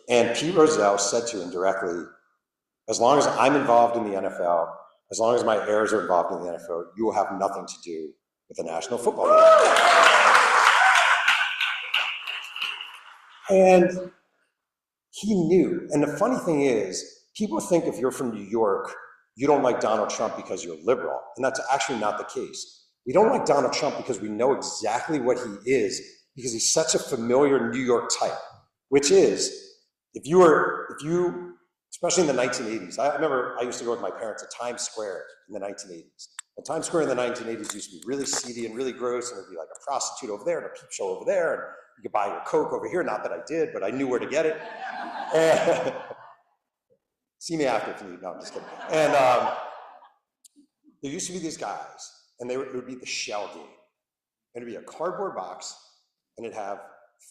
And Pete Rozelle said to him directly, as long as I'm involved in the NFL, as long as my heirs are involved in the NFL, you will have nothing to do with the National Football League. And he knew. And the funny thing is, people think if you're from New York, you don't like Donald Trump because you're liberal. And that's actually not the case. We don't like Donald Trump because we know exactly what he is, because he's such a familiar New York type, which is, especially in the 1980s. I remember I used to go with my parents at Times Square in the 1980s. And Times Square in the 1980s used to be really seedy and really gross, and there'd be like a prostitute over there and a peep show over there, and you could buy your Coke over here. Not that I did, but I knew where to get it. And see me after if you need. No, I'm just kidding. And there used to be these guys, and it would be the shell game. It'd be a cardboard box, and it'd have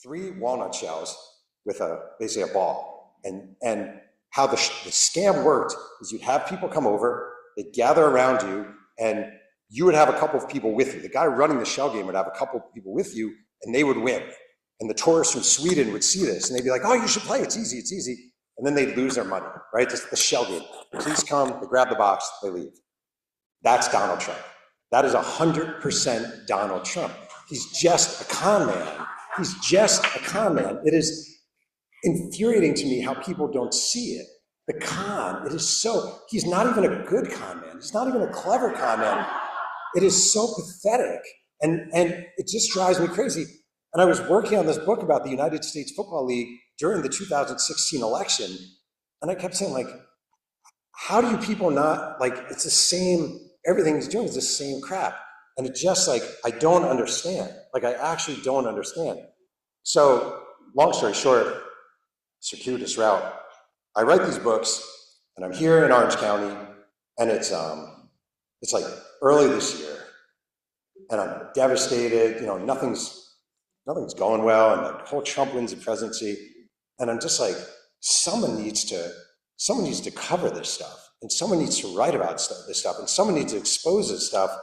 3 walnut shells with basically a ball. And how the scam worked is you'd have people come over, they'd gather around you, and you would have a couple of people with you. The guy running the shell game would have a couple of people with you, and they would win. And the tourists from Sweden would see this, and they'd be like, "Oh, you should play, it's easy, it's easy." and then they lose their money, right? Just the shell game. Police come, they grab the box, they leave. That's Donald Trump. That is 100% Donald Trump. He's just a con man. He's just a con man. It is infuriating to me how people don't see it. The con, it is so, he's not even a good con man. He's not even a clever con man. It is so pathetic. And it just drives me crazy. And I was working on this book about the United States Football League during the 2016 election. And I kept saying, like, how do you people not, like, it's the same, everything he's doing is the same crap. And it just, like, I don't understand. Like, I actually don't understand. So, long story short, circuitous route. I write these books, and I'm here in Orange County, and it's like early this year, and I'm devastated. You know, nothing's going well, and the whole Trump wins the presidency, and I'm just like, someone needs to cover this stuff, and someone needs to write about this stuff, and someone needs to expose this stuff.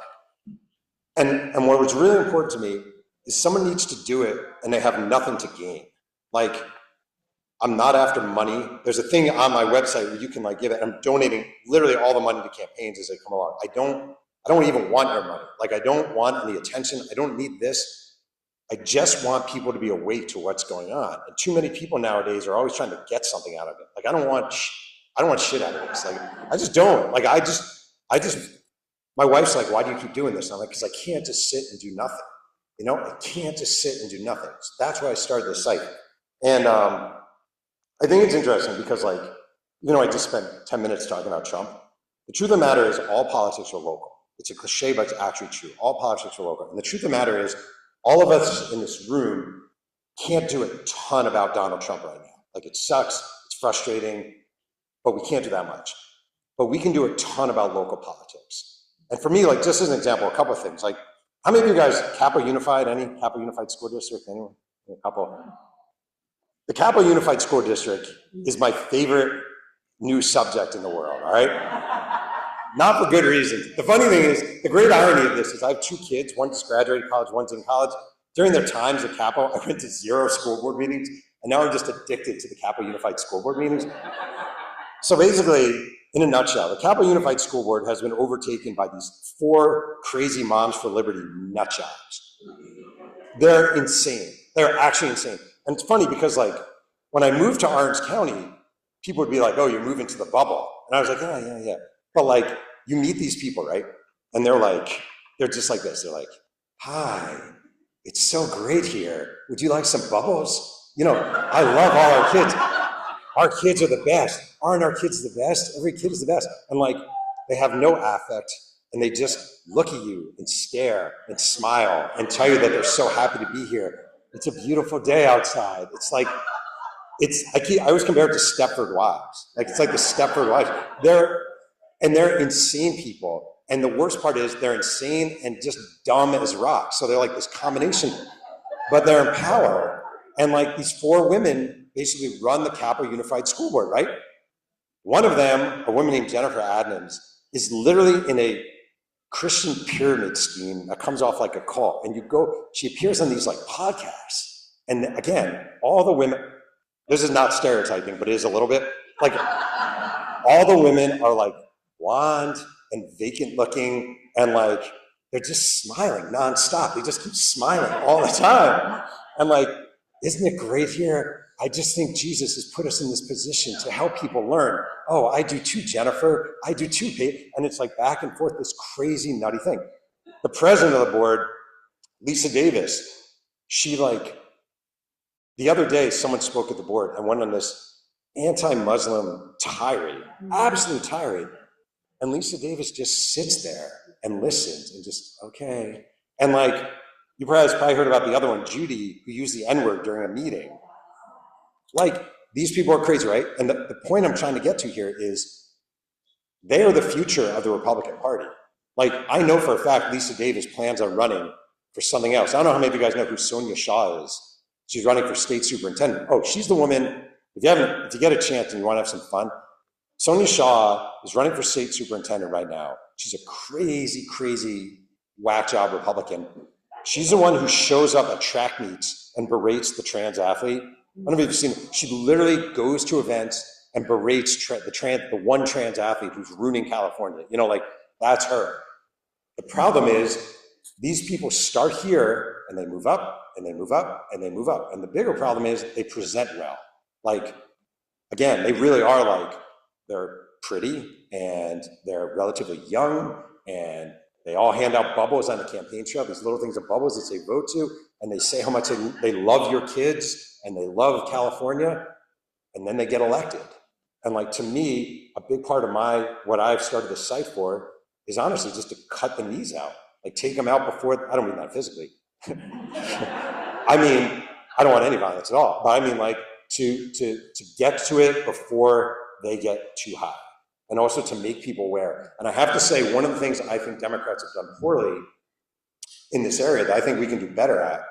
And what was really important to me is someone needs to do it, and they have nothing to gain. Like, I'm not after money. There's a thing on my website where you can, like, give it. I'm donating literally all the money to campaigns as they come along. I don't even want your money. Like, I don't want any attention. I don't need this. I just want people to be awake to what's going on. And too many people nowadays are always trying to get something out of it. Like, I don't want shit out of this. Like, I just don't. Like, I just, my wife's like, why do you keep doing this? And I'm like, because I can't just sit and do nothing. You know, I can't just sit and do nothing. So that's why I started this site. And I think it's interesting because, like, you know, I just spent 10 minutes talking about Trump. The truth of the matter is all politics are local. It's a cliche, but it's actually true. All politics are local. And the truth of the matter is all of us in this room can't do a ton about Donald Trump right now. Like, it sucks, it's frustrating, but we can't do that much. But we can do a ton about local politics. And for me, like, just as an example, a couple of things. Like, how many of you guys, Capo Unified, any Capo Unified School District, anyone? A couple. The Capo Unified School District is my favorite new subject in the world, all right? Not for good reasons. The funny thing is, the great irony of this is I have two kids, one just graduated college, one's in college. During their times at Capo, I went to 0 school board meetings, and now I'm just addicted to the Capo Unified School Board meetings. So basically, in a nutshell, the Capo Unified School Board has been overtaken by these 4 crazy Moms for Liberty nutjobs. They're insane. They're actually insane. And it's funny because, like, when I moved to Orange County, people would be like, oh, you're moving to the bubble. And I was like, yeah. But, like, you meet these people, right? And they're just like this. They're like, hi, it's so great here. Would you like some bubbles? You know, I love all our kids. Our kids are the best. Aren't our kids the best? Every kid is the best. And, like, they have no affect, and they just look at you and stare and smile and tell you that they're so happy to be here. It's a beautiful day outside. It's like, I always compare it to Stepford Wives. Like, it's like the Stepford Wives. They're insane people. And the worst part is they're insane and just dumb as rocks. So they're like this combination, but they're in power. And, like, these 4 women basically run the Capo Unified School Board, right? One of them, a woman named Jennifer Adams, is literally in a Christian pyramid scheme that comes off like a cult. And she appears on these, like, podcasts. And again, all the women, this is not stereotyping, but it is a little bit, like, all the women are, like, blonde and vacant looking, and, like, they're just smiling nonstop. They just keep smiling all the time. And, like, isn't it great here? I just think Jesus has put us in this position to help people learn. Oh, I do too, Jennifer. I do too, Pete. And it's like back and forth, this crazy, nutty thing. The president of the board, Lisa Davis, she, like, the other day, someone spoke at the board and went on this anti-Muslim tirade, absolute tirade. And Lisa Davis just sits there and listens and just, okay. And, like, you probably heard about the other one, Judy, who used the N-word during a meeting. Like, these people are crazy, right? And the point I'm trying to get to here is they are the future of the Republican Party. Like, I know for a fact Lisa Davis plans on running for something else. I don't know how many of you guys know who Sonia Shaw is. She's running for state superintendent. Oh, she's the woman, if you get a chance and you want to have some fun, Sonia Shaw is running for state superintendent right now. She's a crazy, crazy whack job Republican. She's the one who shows up at track meets and berates the trans athlete. I don't know if you've seen it. She literally goes to events and berates the one trans athlete who's ruining California. You know, like, that's her. The problem is these people start here and they move up and they move up and they move up. And the bigger problem is they present well. Like, again, they really are like, they're pretty and they're relatively young and they all hand out bubbles on the campaign trail, these little things of bubbles that say vote to, and they say how much they love your kids and they love California, and then they get elected. And like, to me, a big part of what I've started the site for is honestly just to cut the knees out. Like, take them out before, I don't mean that physically. I mean, I don't want any violence at all, but I mean like to get to it before they get too high. And also to make people aware. And I have to say, one of the things I think Democrats have done poorly in this area that I think we can do better at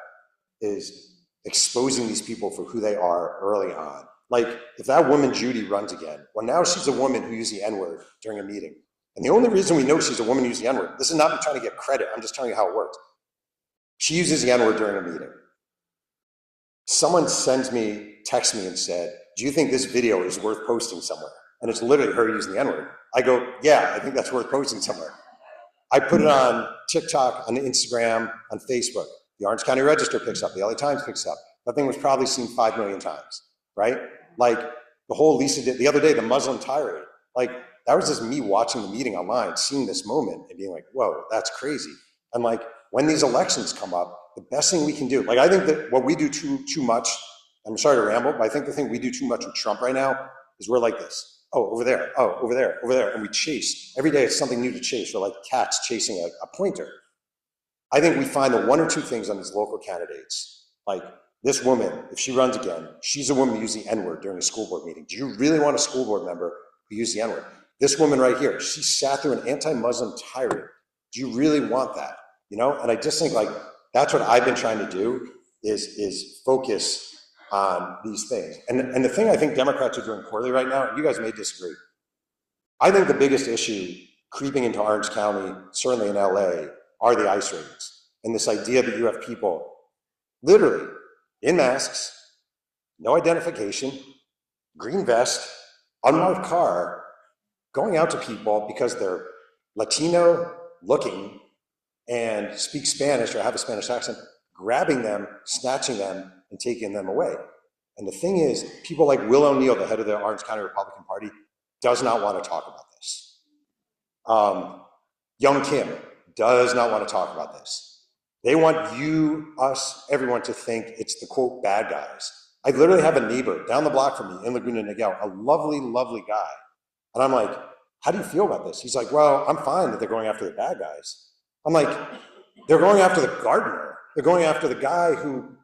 is exposing these people for who they are early on. Like, if that woman Judy runs again, well, now she's a woman who used the N-word during a meeting. And the only reason we know she's a woman who used the N-word, this is not me trying to get credit, I'm just telling you how it works. She uses the N-word during a meeting. Someone texts me and said, do you think this video is worth posting somewhere? And it's literally her using the N-word. I go, yeah, I think that's worth posting somewhere. I put it on TikTok, on Instagram, on Facebook. The Orange County Register picks up, the LA Times picks up. That thing was probably seen 5 million times, right? Like, the whole Lisa did, the other day, the Muslim tirade. Like, that was just me watching the meeting online, seeing this moment and being like, whoa, that's crazy. And like, when these elections come up, the best thing we can do, like, I think that what we do too much, I'm sorry to ramble, but I think the thing we do too much with Trump right now is we're like this. Oh, over there, oh, over there, over there. And we chase. Every day it's something new to chase. We're like cats chasing a pointer. I think we find the one or two things on these local candidates. Like, this woman, if she runs again, she's a woman who used the N-word during a school board meeting. Do you really want a school board member who used the N-word? This woman right here, she sat through an anti-Muslim tirade. Do you really want that? You know? And I just think, like, that's what I've been trying to do is focus on these things. And the thing I think Democrats are doing poorly right now, and you guys may disagree, I think the biggest issue creeping into Orange County, certainly in LA, are the ICE raids. And this idea that you have people literally in masks, no identification, green vest, unmarked car, going out to people because they're Latino looking and speak Spanish or have a Spanish accent, grabbing them, snatching them, and taking them away. And the thing is, people like Will O'Neill, the head of the Orange County Republican Party, does not want to talk about this. Young Kim does not want to talk about this. They want you, us, everyone to think it's the, quote, bad guys. I literally have a neighbor down the block from me in Laguna Niguel, a lovely, lovely guy. And I'm like, how do you feel about this? He's like, well, I'm fine that they're going after the bad guys. I'm like, they're going after the gardener. They're going after the guy who,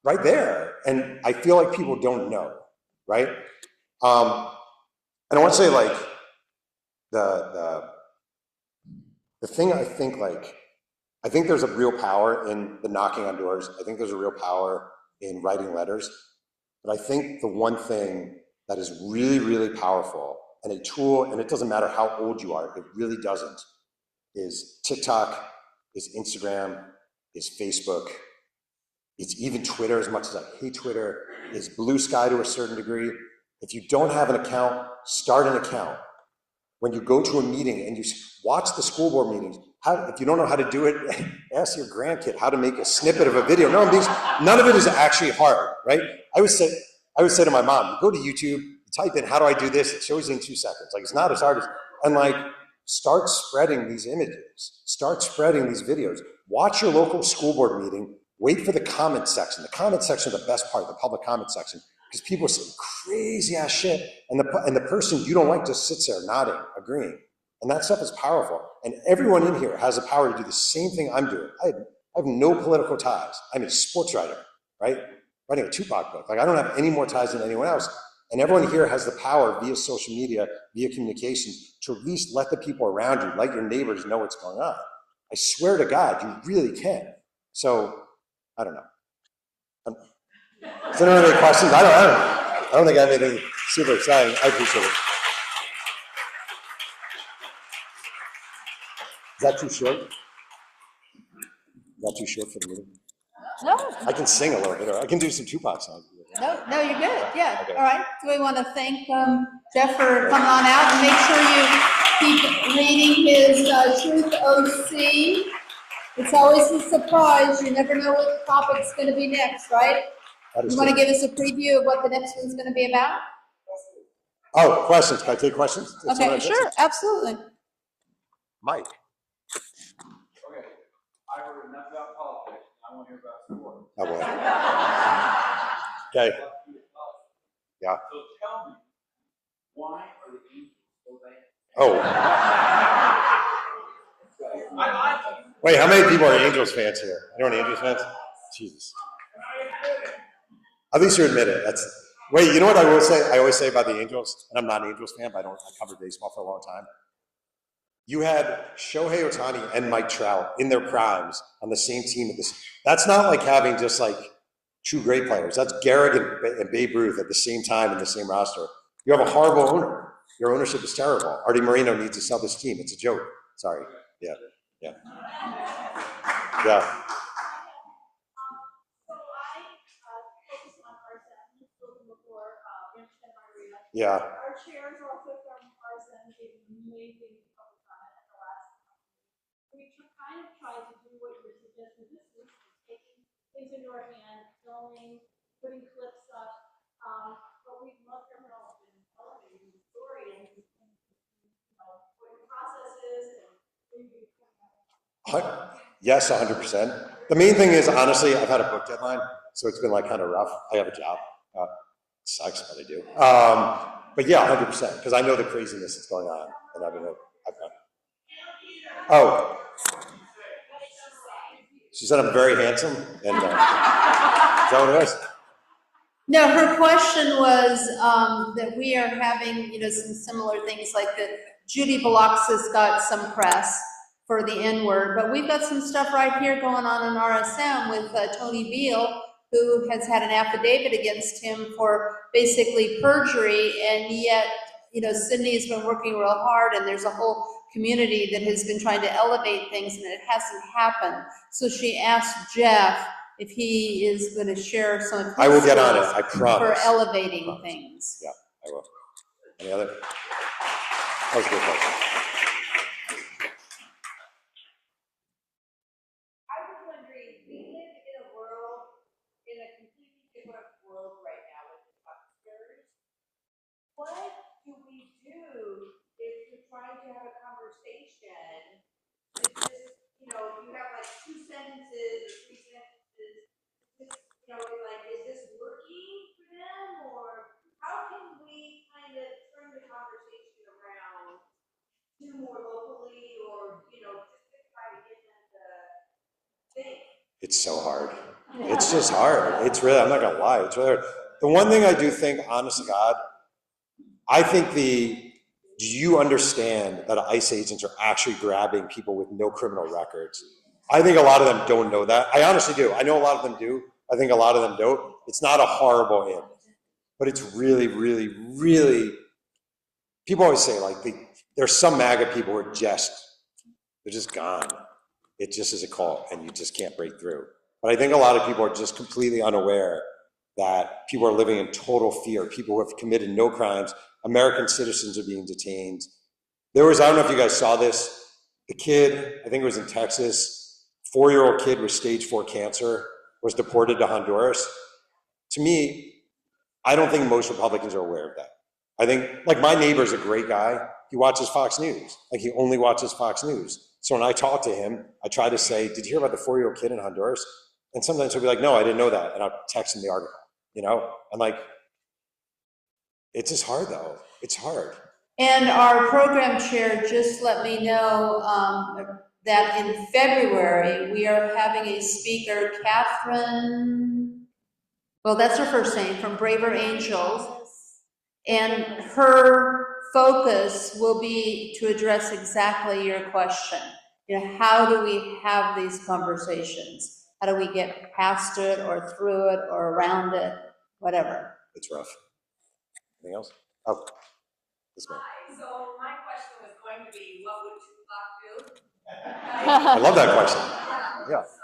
right there. And I feel like people don't know, right? And I want to say, like, the thing I think, like, I think there's a real power in the knocking on doors. I think there's a real power in writing letters. But I think the one thing that is really, really powerful and a tool, and it doesn't matter how old you are, it really doesn't, is TikTok, is Instagram, is Facebook, it's even Twitter, as much as I hate Twitter, is Blue Sky to a certain degree. If you don't have an account, start an account. When you go to a meeting and you watch the school board meetings, if you don't know how to do it, ask your grandkid how to make a snippet of a video. No, none of it is actually hard, right? I would say to my mom, go to YouTube, you type in, how do I do this? It shows you in 2 seconds. Like, it's not as hard as, and like, start spreading these images, start spreading these videos. Watch your local school board meeting, wait for the comment section. The comment section is the best part, the public comment section, because people say crazy ass shit, and the person you don't like just sits there nodding, agreeing. And that stuff is powerful. And everyone in here has the power to do the same thing I'm doing. I have no political ties. I'm a sports writer, right? Writing a Tupac book. Like, I don't have any more ties than anyone else. And everyone here has the power via social media, via communication, to at least let the people around you, let your neighbors know what's going on. I swear to God, you really can. So, I don't know. Is there any questions? I don't think I have anything super exciting. I appreciate it. Is that too short? Is that too short for the meeting? No. I can sing a little bit, or I can do some Tupac songs. No, you're good, yeah, Okay. all right. So we want to thank Jeff for coming on out, and make sure you keep reading his Truth OC. It's always a surprise, you never know what topic's going to be next, right? That is You want to true. give us a preview of what the next one's going to be about? Oh, questions, can I take questions? That's what Okay, I said. sure, absolutely. Mike. Okay, I heard enough about politics, I want to hear about sports. Oh, boy. Okay, yeah. So tell me, why are the Angels so bad? Oh, I like them. wait, how many people are Angels fans here? Anyone Angels fans? Jesus. At least you admit it. Wait, you know what I will say? I always say about the Angels, and I'm not an Angels fan, but I covered baseball for a long time. You had Shohei Ohtani and Mike Trout in their primes on the same team at this. That's not like having just like two great players. That's Gehrig and Babe Ruth at the same time in the same roster. You have a horrible owner. Your ownership is terrible. Artie Moreno needs to sell this team. It's a joke. Sorry. Yeah. Yeah. Yeah. Yeah. Our chairs also from Carson gave an amazing public comment at the last. We kind of tried to do what you're suggesting this week, taking things into our hand, filming, putting clips up. But we'd love to help in elevating the story and what your process is and when you Yes, 100%. The main thing is, honestly, I've had a book deadline, so it's been like kind of rough. I have a job. Sucks, but I do. But yeah, 100%, because I know the craziness that's going on, and I've done. Oh, she said I'm very handsome, and is that what it is? No, her question was that we are having, some similar things like that. Judy Biloxis got some press for the N-word, but we've got some stuff right here going on in RSM with Tony Beal, who has had an affidavit against him for basically perjury, and yet, Sydney's been working real hard, and there's a whole community that has been trying to elevate things, and it hasn't happened. So she asked Jeff if he is going to share some of his I will get on it, skills I promise. for elevating things. Yeah, I will. Any other? That was a good question. I was wondering, we live in a world, in a completely different world right now with the Oscars. What do we do if you're trying to have a conversation? It's just, you have like two sentences or three sentences. Just, like, is this working for them? Or how can we kind of turn the conversation around to more locally or, just to try to get them to think? It's so hard. It's just hard. It's really, I'm not gonna lie, it's really hard. The one thing I do think, honest to God, I think do you understand that ICE agents are actually grabbing people with no criminal records? I think a lot of them don't know that. I honestly do. I know a lot of them do. I think a lot of them don't. It's not a horrible end, but it's really, really, really, people always say like, there's some MAGA people who are they're just gone. It just is a call and you just can't break through. But I think a lot of people are just completely unaware that people are living in total fear. People who have committed no crimes, American citizens are being detained. There was, I don't know if you guys saw this, the kid, I think it was in Texas, 4-year-old kid with stage 4 cancer was deported to Honduras. To me, I don't think most Republicans are aware of that. I think, like, my neighbor's a great guy. He watches Fox News. Like, he only watches Fox News. So when I talk to him, I try to say, did you hear about the 4-year-old kid in Honduras? And sometimes he'll be like, no, I didn't know that. And I'll text him the article, I'm like, it's just hard though. It's hard. And our program chair just let me know that in February, we are having a speaker, Catherine, well, that's her first name, from Braver Angels. And her focus will be to address exactly your question. How do we have these conversations? How do we get past it or through it or around it, whatever? It's rough. Anything else? Oh, this one. Hi, so my question was going to be, what would Tupac do? I love that question. Yeah. So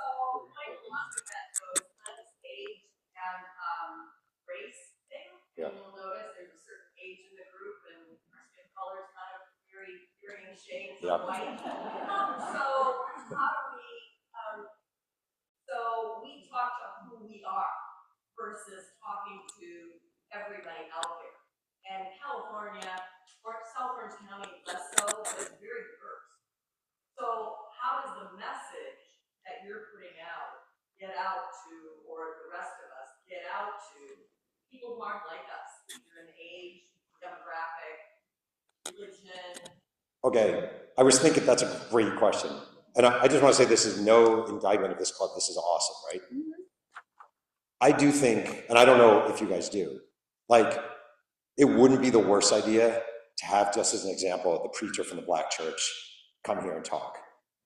Michael Musker goes on stage and raised shades Yeah. of white. So how do we, so we talk to who we are versus talking to everybody out there. And California, or South Orange County, less so, but it's very diverse. So how does the message that you're putting out get out to, or the rest of us, get out to people who aren't like us, either in age, demographic, religion? Okay, I was thinking that's a great question. And I just want to say this is no indictment of this club. This is awesome, right? Mm-hmm. I do think, and I don't know if you guys do, like, it wouldn't be the worst idea to have, just as an example, the preacher from the black church come here and talk.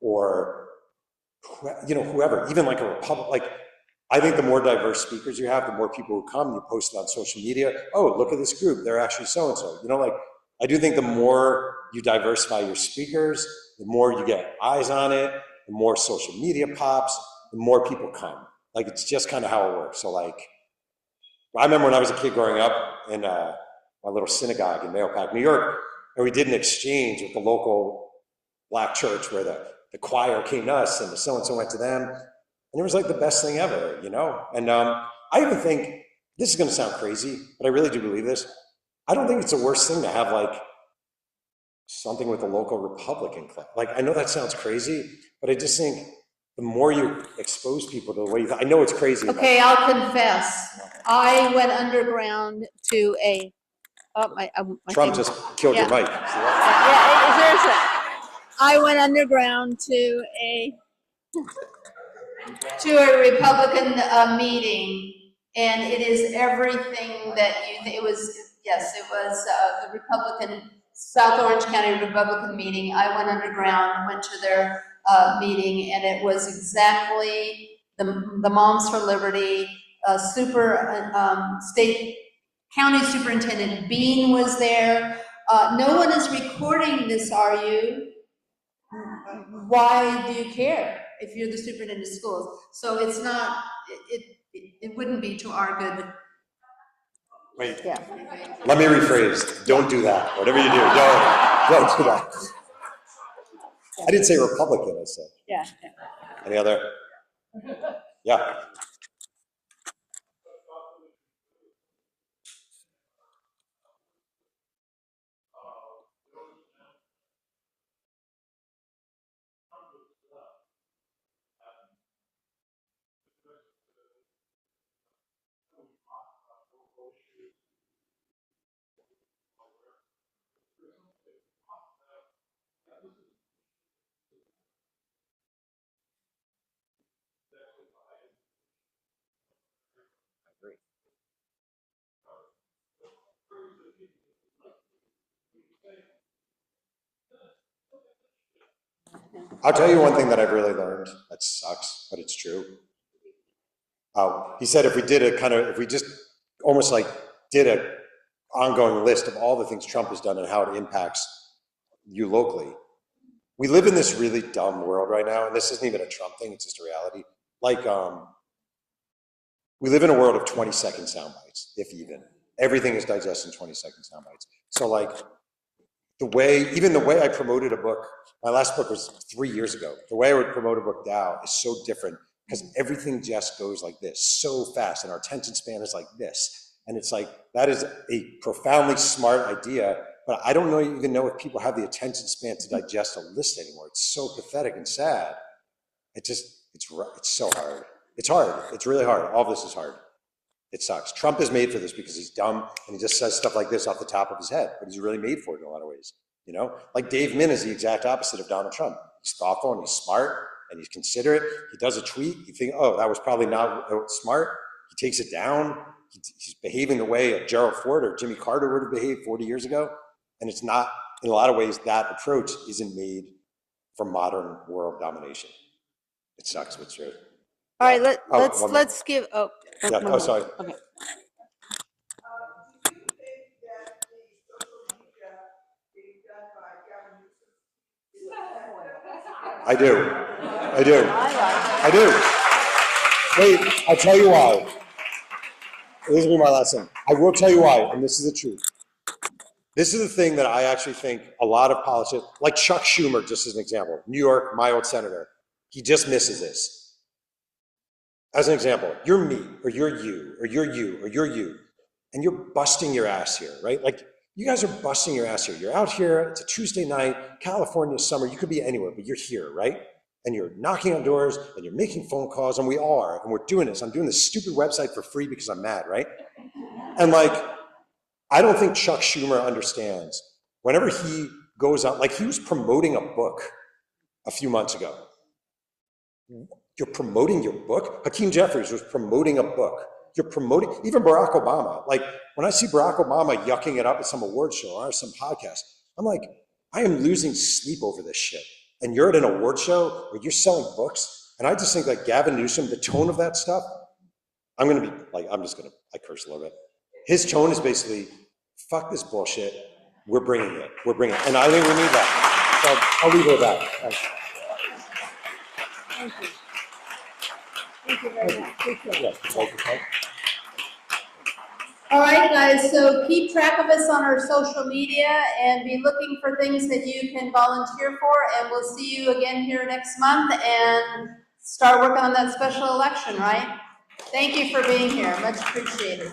Or, you know, whoever, even like a Republican, like, I think the more diverse speakers you have, the more people who come, you post it on social media. Oh, look at this group. They're actually so-and-so. You know, like, I do think the more you diversify your speakers, the more you get eyes on it, the more social media pops, the more people come. Like, it's just kind of how it works. So, like, I remember when I was a kid growing up in my little synagogue in Mahopac, New York, and we did an exchange with the local black church where the choir came to us and the so-and-so went to them. And it was like the best thing ever, you know? And I even think, this is going to sound crazy, but I really do believe this. I don't think it's the worst thing to have, like, something with a local Republican club. Like, I know that sounds crazy, but I just think the more you expose people to the way you, I know it's crazy. Okay, I'll confess. I went underground to a, oh, my Trump just killed your mic. Yeah, seriously. I went underground to a Republican meeting, and it is everything that it was, yes, it was the Republican, South Orange County Republican meeting. I went underground, went to their meeting, and it was exactly the Moms for Liberty, state county superintendent Bean was there. No one is recording this, are you? Why do you care if you're the superintendent of schools? So it's not, it wouldn't be to our good. Wait, yeah. Let me rephrase. Don't do that. Whatever you do, don't do that. I didn't say Republican, I said. Yeah. Any other? Yeah. I'll tell you one thing that I've really learned that sucks, but it's true. He said if we just almost like did an ongoing list of all the things Trump has done and how it impacts you locally. We live in this really dumb world right now, and this isn't even a Trump thing, it's just a reality. Like, we live in a world of 20-second sound bites, if even. Everything is digested in 20-second sound bites. So like, even the way I promoted a book, my last book was 3 years ago. The way I would promote a book now is so different because everything just goes like this, so fast, and our attention span is like this. And it's like, that is a profoundly smart idea, but I don't even know if people have the attention span to digest a list anymore. It's so pathetic and sad. It's so hard. It's hard. It's really hard. All of this is hard. It sucks. Trump is made for this because he's dumb and he just says stuff like this off the top of his head, but he's really made for it in a lot of ways. You know, like Dave Min is the exact opposite of Donald Trump. He's thoughtful and he's smart and he's considerate. He does a tweet. You think, oh, that was probably not smart. He takes it down. He's behaving the way Gerald Ford or Jimmy Carter would have behaved 40 years ago. And it's not, in a lot of ways, that approach isn't made for modern world domination. It sucks, but it's true. All right, let's give, yeah, oh, sorry. Okay. Do you think that the social media being done by government? I do. Wait, I'll tell you why. This will be my last thing. I will tell you why, and this is the truth. This is the thing that I actually think a lot of politicians, like Chuck Schumer, just as an example, New York, my old senator, he just misses this. As an example, you're me, or you're you, or you're you, or you're you, and you're busting your ass here, right? Like, you guys are busting your ass here. You're out here, it's a Tuesday night, California summer, you could be anywhere, but you're here, right? And you're knocking on doors, and you're making phone calls, and we all are, and we're doing this. I'm doing this stupid website for free because I'm mad, right? And like, I don't think Chuck Schumer understands. Whenever he goes out, like he was promoting a book a few months ago. You're promoting your book? Hakeem Jeffries was promoting a book. You're promoting, even Barack Obama. Like when I see Barack Obama yucking it up at some award show or some podcast, I'm like, I am losing sleep over this shit. And you're at an award show where you're selling books. And I just think like Gavin Newsom, the tone of that stuff, I'm gonna be like, I curse a little bit. His tone is basically, fuck this bullshit, we're bringing it. And I think we need that. So I'll leave it at that. Thanks. Thank you. Thank you very much. Appreciate it. Yeah, All right, guys, so keep track of us on our social media and be looking for things that you can volunteer for, and we'll see you again here next month and start working on that special election, right? Thank you for being here, much appreciated.